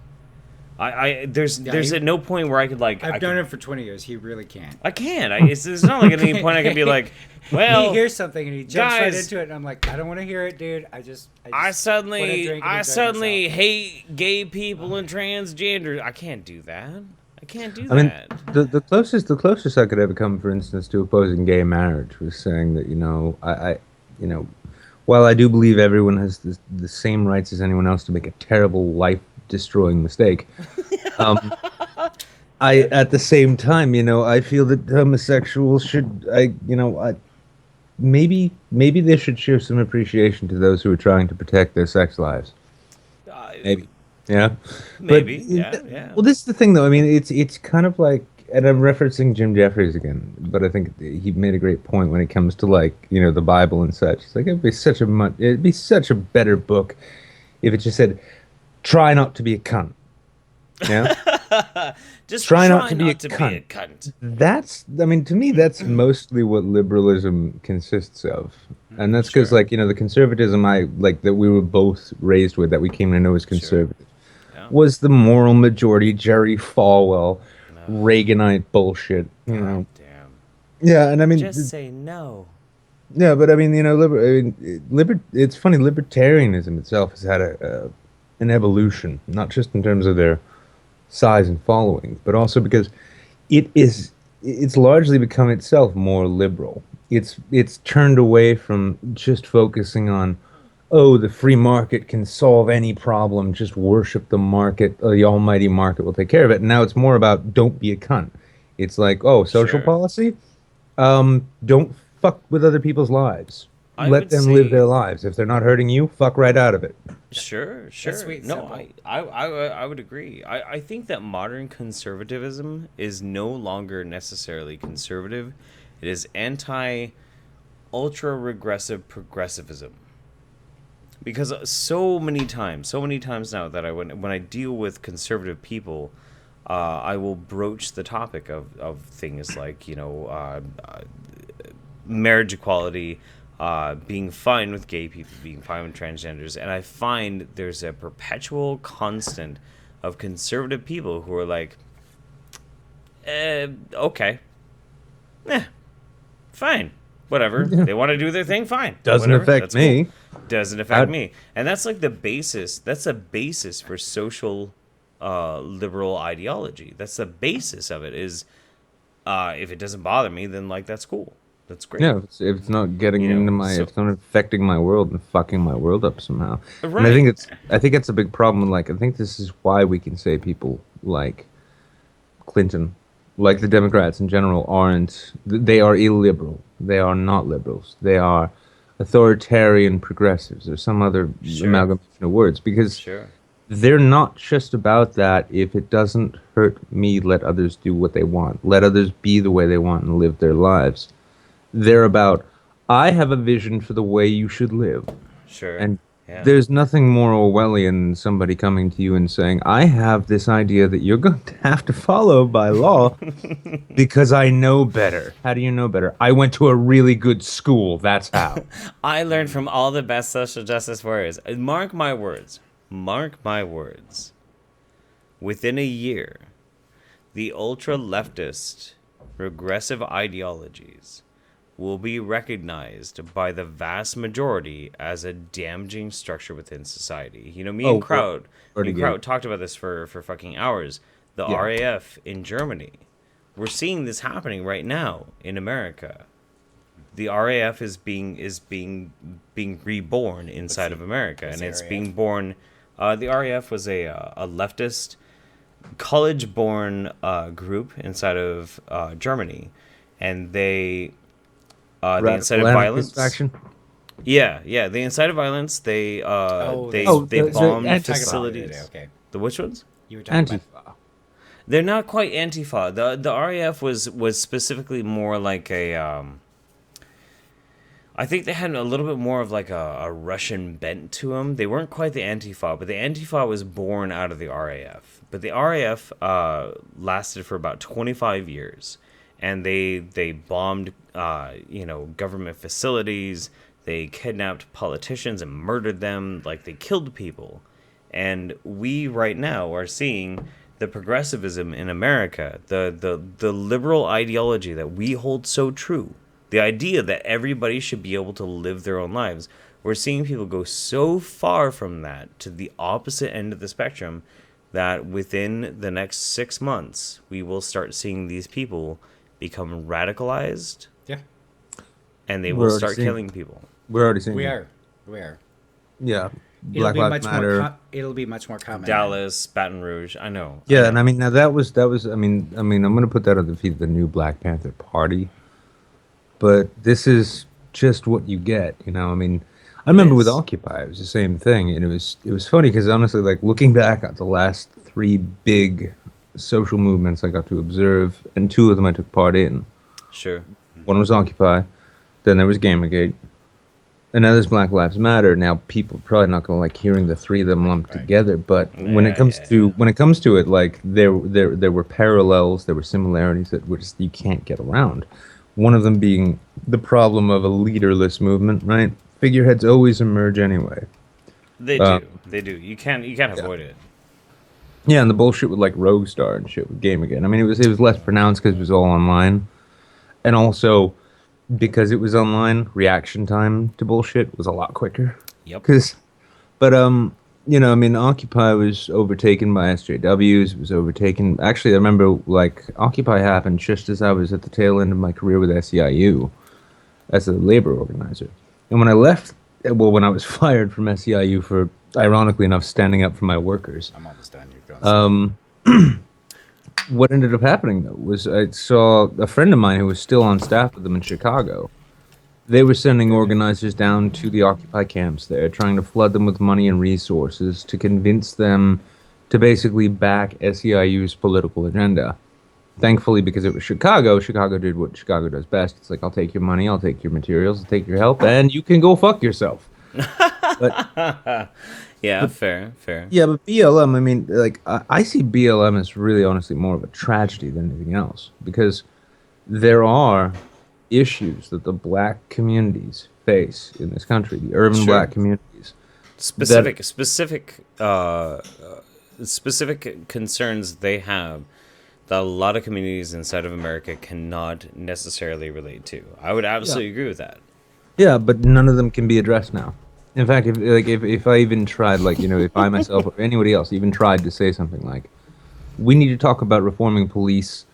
There's at no point where I could, like... I've done it for 20 years. He really can't. I can't. It's not like at any point I can be like, well... He hears something and he jumps right guys, into it, and I'm like, I don't want to hear it, dude. I suddenly myself. hate gay people and transgenders. I can't do that. I can't do I mean, that. the closest I could ever come, for instance, to opposing gay marriage was saying that, while I do believe everyone has the same rights as anyone else to make a terrible life-destroying mistake, I at the same time, I feel that homosexuals should, maybe they should show some appreciation to those who are trying to protect their sex lives. Maybe. Yeah. Maybe. But, Yeah. Well, this is the thing, though. I mean, it's kind of like, and I'm referencing Jim Jeffries again, but I think he made a great point when it comes to, like, the Bible and such. It's like it'd be such a better book if it just said, "Try not to be a cunt." Yeah. Just try not to be a cunt. cunt. That's, I mean, to me, that's mostly what liberalism consists of. And that's because, like, the conservatism that we were both raised with, that we came to know as conservative, was the moral majority, Jerry Falwell, Reaganite bullshit, Damn. Yeah, and I mean... Just say no. Yeah, but I mean, it's funny, libertarianism itself has had an evolution, not just in terms of their size and following, but also because it's largely become itself more liberal. It's turned away from just focusing on, the free market can solve any problem, just worship the market, the almighty market will take care of it. And now it's more about don't be a cunt. It's like, social policy? Don't fuck with other people's lives. Let them live their lives. If they're not hurting you, fuck right out of it. Sure. That's sweet, No, simple. I would agree. I think that modern conservatism is no longer necessarily conservative. It is ultra-regressive progressivism. Because so many times now that when I deal with conservative people, I will broach the topic of things like, marriage equality, being fine with gay people, being fine with transgenders, and I find there's a perpetual constant of conservative people who are like, okay, fine, Whatever. Yeah. They want to do their thing, fine. Doesn't Whatever. affect That's me. cool. Doesn't affect me. And that's like the basis. That's a basis for social liberal ideology. That's the basis of it is if it doesn't bother me, then like that's cool. That's great. Yeah, if it's not getting You know, into my, so- if it's not affecting my world and fucking my world up somehow. And I Right. think it's a big problem. Like, I think this is why we can say people like Clinton, like the Democrats in general, they are illiberal. They are not liberals. They are authoritarian progressives or some other Sure. amalgamation of words, because Sure. they're not just about that. If it doesn't hurt me, let others do what they want. Let others be the way they want and live their lives. They're about, I have a vision for the way you should live. Sure. And yeah. there's nothing more Orwellian than somebody coming to you and saying, I have this idea that you're going to have to follow by law because I know better. How do you know better? I went to a really good school. That's how. I learned from all the best social justice warriors. Mark my words. Mark my words. Within a year, the ultra-leftist regressive ideologies will be recognized by the vast majority as a damaging structure within society. You know, me and Kraut talked about this for fucking hours. The Yeah. RAF in Germany. We're seeing this happening right now in America. The RAF is being reborn inside of America, and it's RAF? being born. The RAF was a leftist, college-born group inside of Germany, and they the incited violence. Faction? Yeah, the incited violence. They they the bombed Antifa. facilities. Okay. The which ones? You were talking about Antifa. They're not quite Antifa. The RAF was specifically more like a. I think they had a little bit more of like a Russian bent to them. They weren't quite the Antifa, but the Antifa was born out of the RAF. But the RAF lasted for about 25 years, and they bombed government facilities. They kidnapped politicians and murdered them. Like, they killed people. And we right now are seeing the progressivism in America, the liberal ideology that we hold so true, the idea that everybody should be able to live their own lives. We're seeing people go so far from that to the opposite end of the spectrum that within the next 6 months, we will start seeing these people become radicalized. Yeah. And they We're will already start seeing killing people. We're already seeing We it. are. We are. Yeah. It'll Black be Lives much Matter. more. It'll be much more common. Dallas, Baton Rouge. I know. Yeah, and I mean, now that was I mean I'm going to put that at the feet of the new Black Panther Party. But this is just what you get, you know. I mean, I remember with Occupy, it was the same thing, and it was funny because honestly, like, looking back at the last 3 big social movements I got to observe, and 2 of them I took part in. Sure. One was Occupy, then there was Gamergate, and now there's Black Lives Matter. Now people are probably not going to like hearing the 3 of them lumped together, but when it comes to it, like there were parallels, there were similarities that you can't get around. One of them being the problem of a leaderless movement, right? Figureheads always emerge anyway. They do. They do. You can't avoid it. Yeah, and the bullshit with like Rogue Star and shit with Game Again. I mean, it was less pronounced because it was all online, and also because it was online, reaction time to bullshit was a lot quicker. Yep. You know, I mean, Occupy was overtaken by SJWs. It was overtaken. Actually, I remember, like, Occupy happened just as I was at the tail end of my career with SEIU as a labor organizer. And when I left, well, when I was fired from SEIU for, ironically enough, standing up for my workers, I'm almost done. You're going. what ended up happening, though, was I saw a friend of mine who was still on staff with them in Chicago. They were sending organizers down to the Occupy camps there, trying to flood them with money and resources to convince them to basically back SEIU's political agenda. Thankfully, because it was Chicago, Chicago did what Chicago does best. It's like, I'll take your money, I'll take your materials, I'll take your help, and you can go fuck yourself. Yeah, fair. Yeah, but BLM, I mean, like, I see BLM as really honestly more of a tragedy than anything else, because there are issues that the black communities face in this country, the urban black communities. Specific concerns they have a lot of communities inside of America cannot necessarily relate to. I would absolutely agree with that. Yeah, but none of them can be addressed now. In fact, if I even tried, like, if I myself or anybody else even tried to say something like, we need to talk about reforming police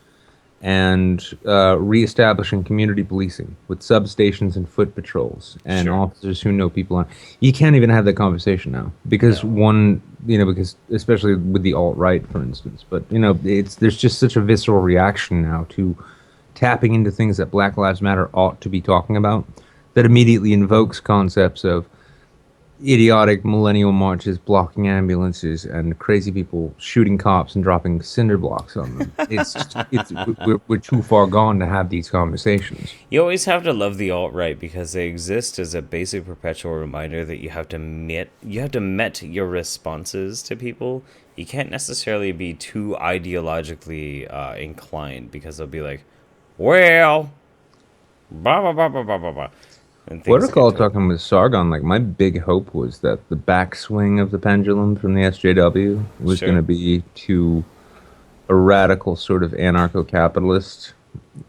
and reestablishing community policing with substations and foot patrols and Sure. officers who know people on. You can't even have that conversation now because because especially with the alt-right, for instance. But there's just such a visceral reaction now to tapping into things that Black Lives Matter ought to be talking about that immediately invokes concepts of idiotic millennial marches blocking ambulances and crazy people shooting cops and dropping cinder blocks on them. We're too far gone to have these conversations. You always have to love the alt-right because they exist as a basic perpetual reminder that you have to met your responses to people. You can't necessarily be too ideologically inclined because they'll be like, well, blah blah blah blah blah blah blah. What I recall talking with Sargon, like my big hope was that the backswing of the pendulum from the SJW was going to be to a radical sort of anarcho-capitalist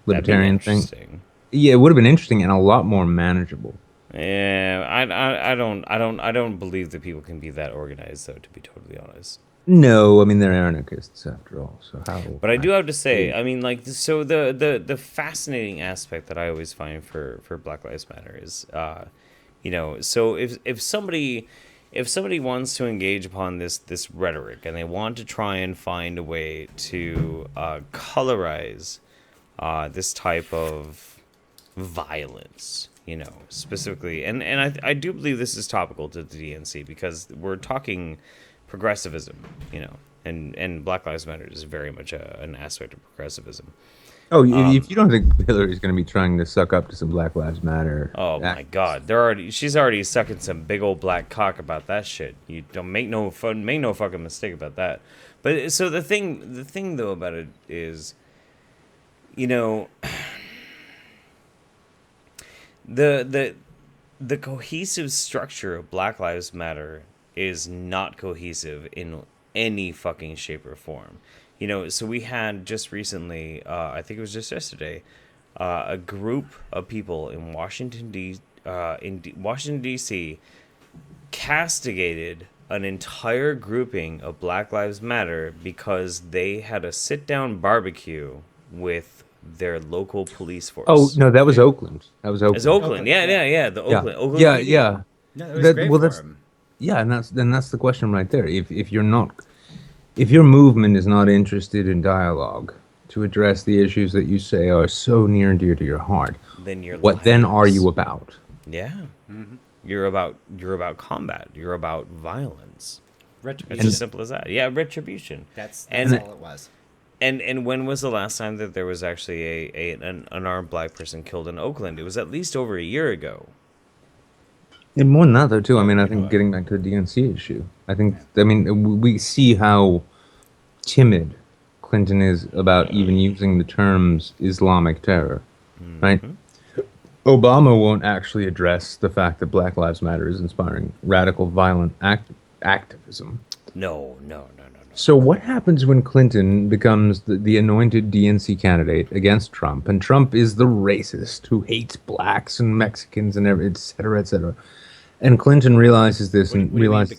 libertarian thing. Yeah, it would have been interesting and a lot more manageable. Yeah, I don't believe that people can be that organized, though, to be totally honest. No, I mean they're anarchists after all. So how? But I do have to say, I mean, like, so the fascinating aspect that I always find for Black Lives Matter is, so if somebody wants to engage upon this rhetoric and they want to try and find a way to colorize this type of violence, specifically, and I do believe this is topical to the DNC because we're talking progressivism, and Black Lives Matter is very much an aspect of progressivism. Oh, if you don't think Hillary's going to be trying to suck up to some Black Lives Matter, oh my God, she's already sucking some big old black cock about that shit. You don't make no fucking mistake about that. But so the thing though about it is, the cohesive structure of Black Lives Matter is not cohesive in any fucking shape or form. So we had just recently, I think it was just yesterday, a group of people in Washington, D.C. castigated an entire grouping of Black Lives Matter because they had a sit-down barbecue with their local police force. Oh, no, that was Oakland. It's Oakland. Yeah. The Oakland. Oakland. Yeah. No, it was great for him. Yeah, and that's the question right there. If your movement is not interested in dialogue to address the issues that you say are so near and dear to your heart, then what then are you about? Yeah, you're about combat. You're about violence. Retribution. It's as simple as that. Yeah, retribution. That's all it was. And when was the last time that there was actually an unarmed black person killed in Oakland? It was at least over a year ago. And more than that, though, too. I mean, I think getting back to the DNC issue, we see how timid Clinton is about even using the terms Islamic terror, right? Obama won't actually address the fact that Black Lives Matter is inspiring radical, violent activism. No. So what happens when Clinton becomes the anointed DNC candidate against Trump, and Trump is the racist who hates blacks and Mexicans and et cetera, et cetera? And Clinton realizes this realizes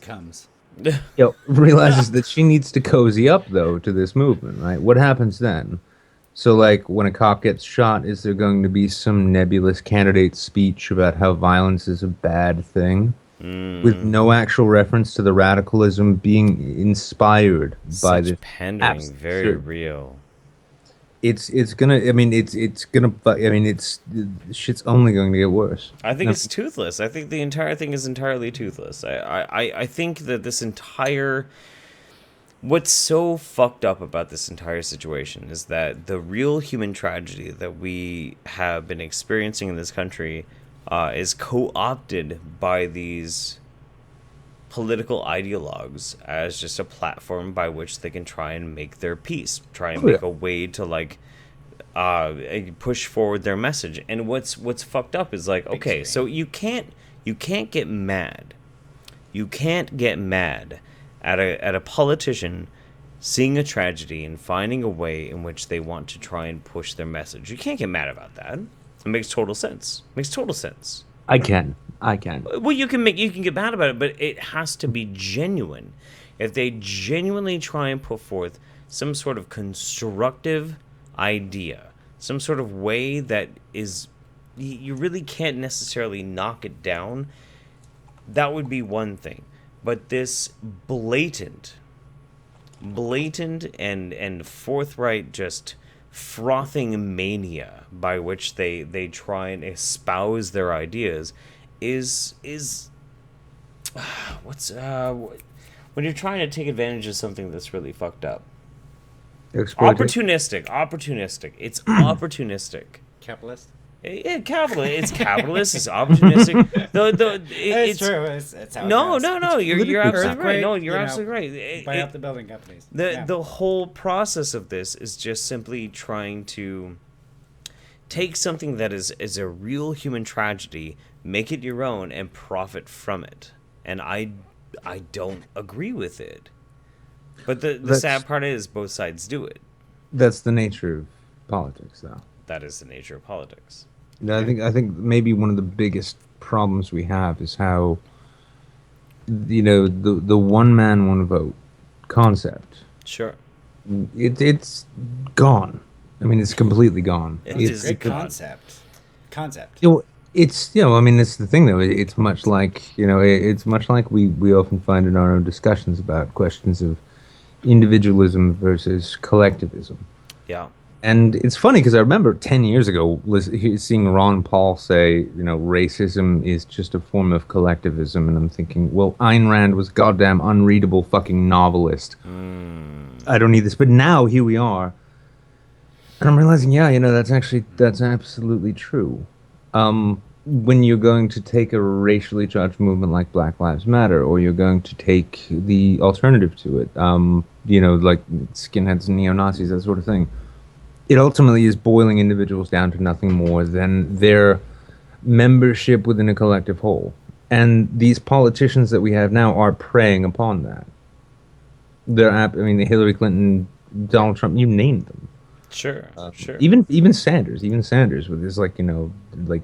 that she needs to cozy up, though, to this movement, right? What happens then? So, like, when a cop gets shot, is there going to be some nebulous candidate speech about how violence is a bad thing? With no actual reference to the radicalism being inspired by this pandering, very real. Shit's only going to get worse. I think it's toothless. I think the entire thing is entirely toothless. I think that what's so fucked up about this entire situation is that the real human tragedy that we have been experiencing in this country is co-opted by these political ideologues as just a platform by which they can try and make their peace, try and make a way to push forward their message. And what's fucked up is like, okay, so you can't get mad. You can't get mad at a politician seeing a tragedy and finding a way in which they want to try and push their message. You can't get mad about that. It makes total sense. Makes total sense. I can. Well, you can get mad about it, but it has to be genuine. If they genuinely try and put forth some sort of constructive idea, some sort of way that is, you really can't necessarily knock it down, that would be one thing. But this blatant and forthright just frothing mania by which they try and espouse their ideas is when you're trying to take advantage of something that's really fucked up. Opportunistic. It's opportunistic. Capitalist. Yeah, capitalist. It's capitalist. It's opportunistic. It's true. It's how it no. goes. You're absolutely right. No, Earthquake, you're absolutely right. Buy up the building companies. The whole process of this is just simply trying to take something that is a real human tragedy, make it your own, and profit from it. And I don't agree with it. But the sad part is both sides do it. That's the nature of politics, though. That is the nature of politics. I think maybe one of the biggest problems we have is how, the one man, one vote concept. Sure. It's gone. I mean, it's completely gone. It's Great concept. It's it's the thing though. It's much like we often find in our own discussions about questions of individualism versus collectivism. Yeah. And it's funny because I remember 10 years ago seeing Ron Paul say, racism is just a form of collectivism, and I'm thinking, well, Ayn Rand was a goddamn unreadable fucking novelist. I don't need this, but now here we are, and I'm realizing, that's absolutely true. When you're going to take a racially charged movement like Black Lives Matter, or you're going to take the alternative to it, like skinheads and neo-Nazis, that sort of thing, it ultimately is boiling individuals down to nothing more than their membership within a collective whole. And these politicians that we have now are preying upon that. The Hillary Clinton, Donald Trump, you name them. Sure, sure. Even Sanders with this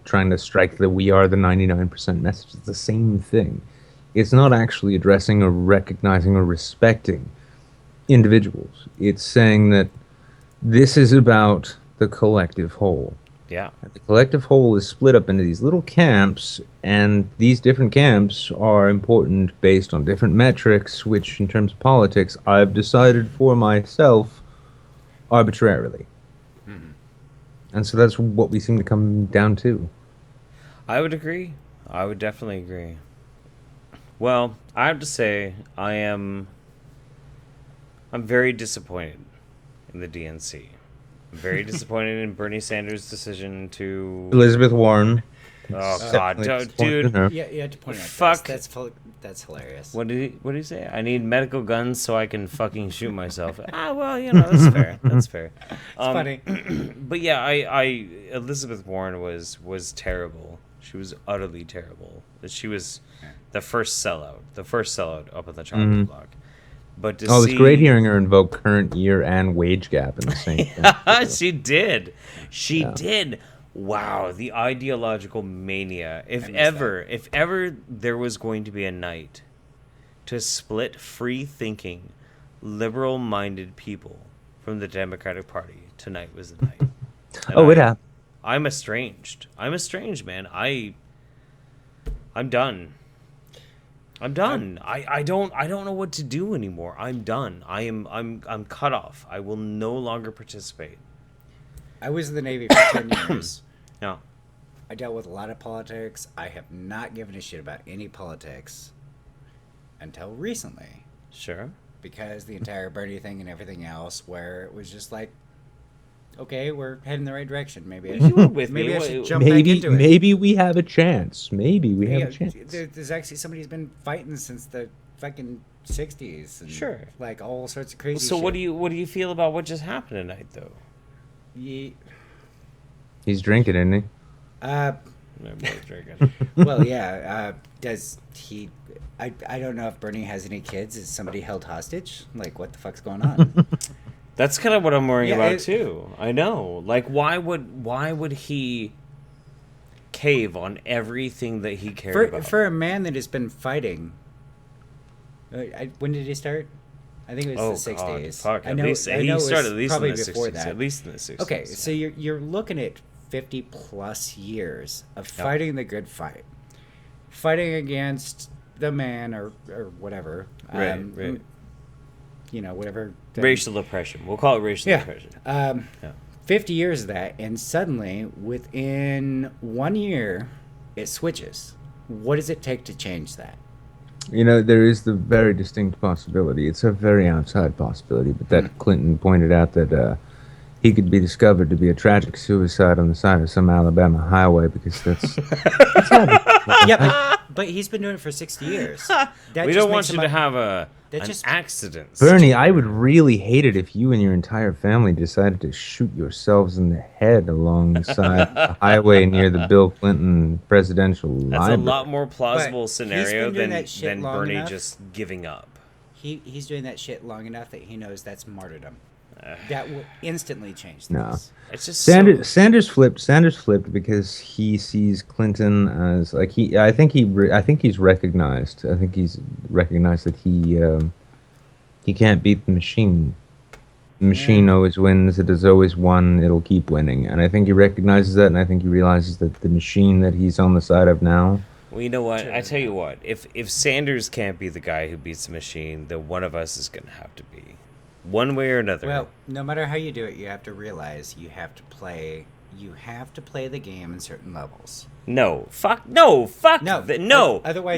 trying to strike the "we are the 99% message." It's the same thing. It's not actually addressing or recognizing or respecting individuals. It's saying that this is about the collective whole. Yeah. And the collective whole is split up into these little camps, and these different camps are important based on different metrics, which, in terms of politics, I've decided for myself arbitrarily. Mm-hmm. And so that's what we seem to come down to. I would agree. I would definitely agree. Well, I have to say, I'm very disappointed in the DNC. I'm very disappointed in Bernie Sanders' decision to... Elizabeth Warren. Oh, God. Dude. Yeah, you had to point out. Fuck. That's hilarious. What did he say? I need medical guns so I can fucking shoot myself. Well, that's fair. That's fair. It's funny. But yeah, Elizabeth Warren was terrible. She was utterly terrible. She was the first sellout up on the chopping block. But it's great hearing her invoke current year and wage gap in the same thing. She did. Wow, the ideological mania. If ever there was going to be a night to split free-thinking, liberal-minded people from the Democratic Party, tonight was the night. It happened. I'm estranged, man. I'm done. I don't know what to do anymore. I'm done. I'm cut off. I will no longer participate. I was in the Navy for 10 years. No. I dealt with a lot of politics. I have not given a shit about any politics until recently. Sure. Because the entire Bernie thing and everything else, where it was just like, okay, we're heading in the right direction. Maybe I should jump back into it. Maybe we have a chance. There's actually somebody who's been fighting since the fucking 60s. And sure. Like all sorts of crazy shit. So what do you feel about what just happened tonight, though? He's drinking, isn't he? They're both drinking. Well, yeah. Does he? I don't know if Bernie has any kids. Is somebody held hostage? Like, what the fuck's going on? That's kind of what I'm worrying Yeah, about too. I know. Like, why would he cave on everything that he cared about? For a man that has been fighting. When did he start? I think it was the 60s. Fuck. I know, he started at least in the 60s. At least in the 60s. Okay, so you're looking at 50 plus years of fighting the good fight, fighting against the man or whatever. Right. You know, whatever. Racial oppression. We'll call it racial oppression. 50 years of that, and suddenly, within 1 year, it switches. What does it take to change that? You know, there is the very distinct possibility. It's a very outside possibility, but that Clinton pointed out that he could be discovered to be a tragic suicide on the side of some Alabama highway because that's Yeah, but he's been doing it for 60 years. We don't want you to have an accident. Bernie, I would really hate it if you and your entire family decided to shoot yourselves in the head alongside the highway near the Bill Clinton presidential library. That's a lot more plausible But scenario he's been doing than that shit long Bernie enough. just giving up. He's doing that shit long enough that he knows that's martyrdom. That will instantly change things. No. It's just Sanders flipped because he sees Clinton as like I think he's recognized that he can't beat the machine. The machine always wins. It has always won. It'll keep winning. And I think he recognizes that, and I think he realizes that the machine that he's on the side of now. Well, you know what? I tell you what. If Sanders can't be the guy who beats the machine, then one of us is going to have to be. One way or another. Well, no matter how you do it, you have to realize you have to play the game in certain levels. No. Otherwise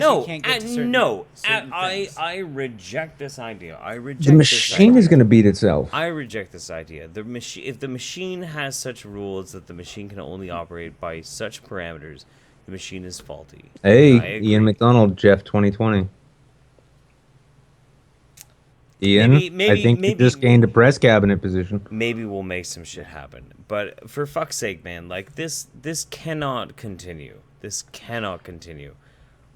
you can't get to certain things. I reject this idea. The machine is going to beat itself. I reject this idea. If the machine has such rules that the machine can only operate by such parameters, the machine is faulty. Hey, Ian McDonald, Jeff 2020. Ian, I think you just gained a press cabinet position. Maybe we'll make some shit happen. But for fuck's sake, man, like this cannot continue. This cannot continue.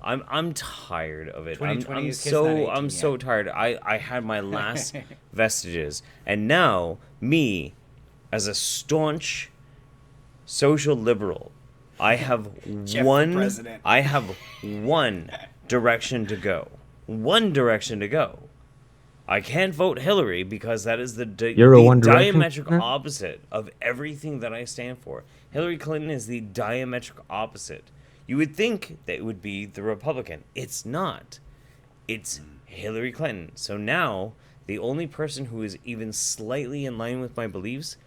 I'm tired of it. I'm so tired. I had my last vestiges, and now me, as a staunch social liberal, I have one direction to go. One direction to go. I can't vote Hillary because that is the diametric opposite of everything that I stand for. Hillary Clinton is the diametric opposite. You would think that it would be the Republican. It's not. It's Hillary Clinton. So now, the only person who is even slightly in line with my beliefs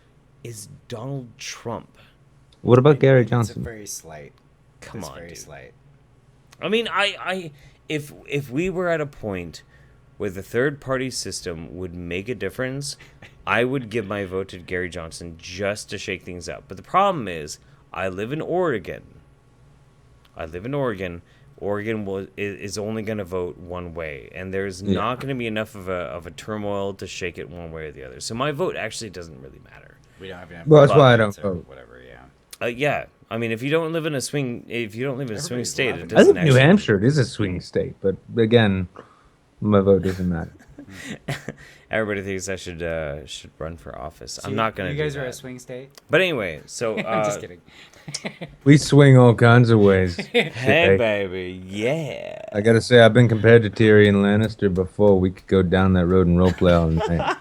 is Donald Trump. What about Gary Johnson? It's very slight. Come on, very dude. Slight. I mean, if we were at a point where the third-party system would make a difference, I would give my vote to Gary Johnson just to shake things up. But the problem is, I live in Oregon. Oregon is only going to vote one way, and there's not going to be enough of a turmoil to shake it one way or the other. So my vote actually doesn't really matter. We don't have enough. Well, that's why I don't vote. Whatever, yeah. I mean, if you don't live in a swing state, it doesn't. I think New Hampshire it is a swing state, but again, my vote doesn't matter. Everybody thinks I should run for office. So I'm not gonna. You guys do are that. a swing state. But anyway, so I'm just kidding. We swing all kinds of ways. Hey, baby, yeah. I gotta say, I've been compared to Tyrion Lannister before. We could go down that road and roleplay all night.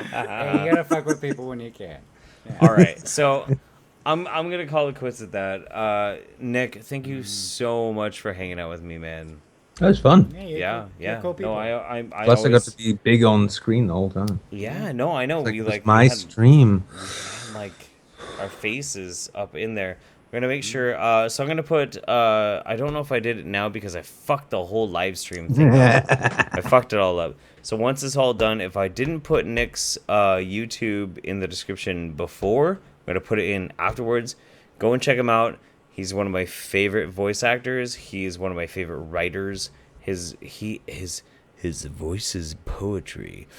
Hey, you gotta fuck with people when you can. Yeah. All right, so I'm gonna call it quits at that. Nick, thank you so much for hanging out with me, man. That was fun. Yeah. Cool people. No, I Plus, I got to be big on the screen the whole time. Yeah, no, I know. Like, We it was like my stream. we had, like our faces up in there. We're gonna make sure. So I'm gonna put. I don't know if I did it now because I fucked the whole live stream thing up. I fucked it all up. So once it's all done, if I didn't put Nick's YouTube in the description before, I'm gonna put it in afterwards. Go and check him out. He's one of my favorite voice actors. He's one of my favorite writers. His voice is poetry.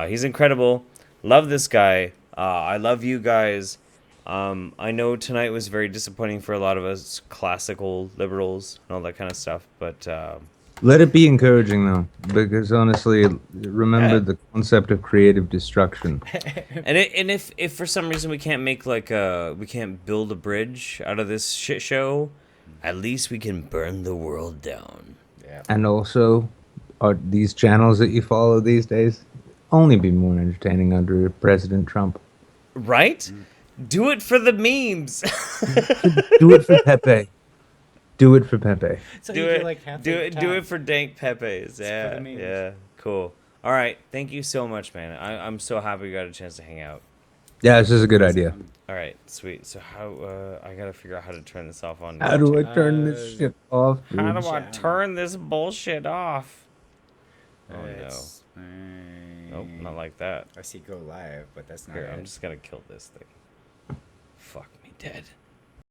He's incredible. Love this guy. I love you guys. I know tonight was very disappointing for a lot of us classical liberals and all that kind of stuff, but Let it be encouraging though, because honestly, remember Yeah. the concept of creative destruction. And if for some reason we can't make like we can't build a bridge out of this shit show, at least we can burn the world down. Yeah. And also, are these channels that you follow these days only be more entertaining under President Trump? Right? Do it for the memes. Do it for Pepe. Do it for Pepe. So do you it. do like half do the it. Do it for dank Pepe's. for Yeah. the memes. Yeah. Cool. All right. Thank you so much, man. I'm so happy we got a chance to hang out. Yeah, this is a good idea. All right. Sweet. So how? I gotta figure out how to turn this off on. How do I turn this shit off, dude? How do I Channel. turn this bullshit off? Oh no. It's- Nope. Not like that. I see go live, but that's not Here, it. I'm just gonna kill this thing. Fuck me dead.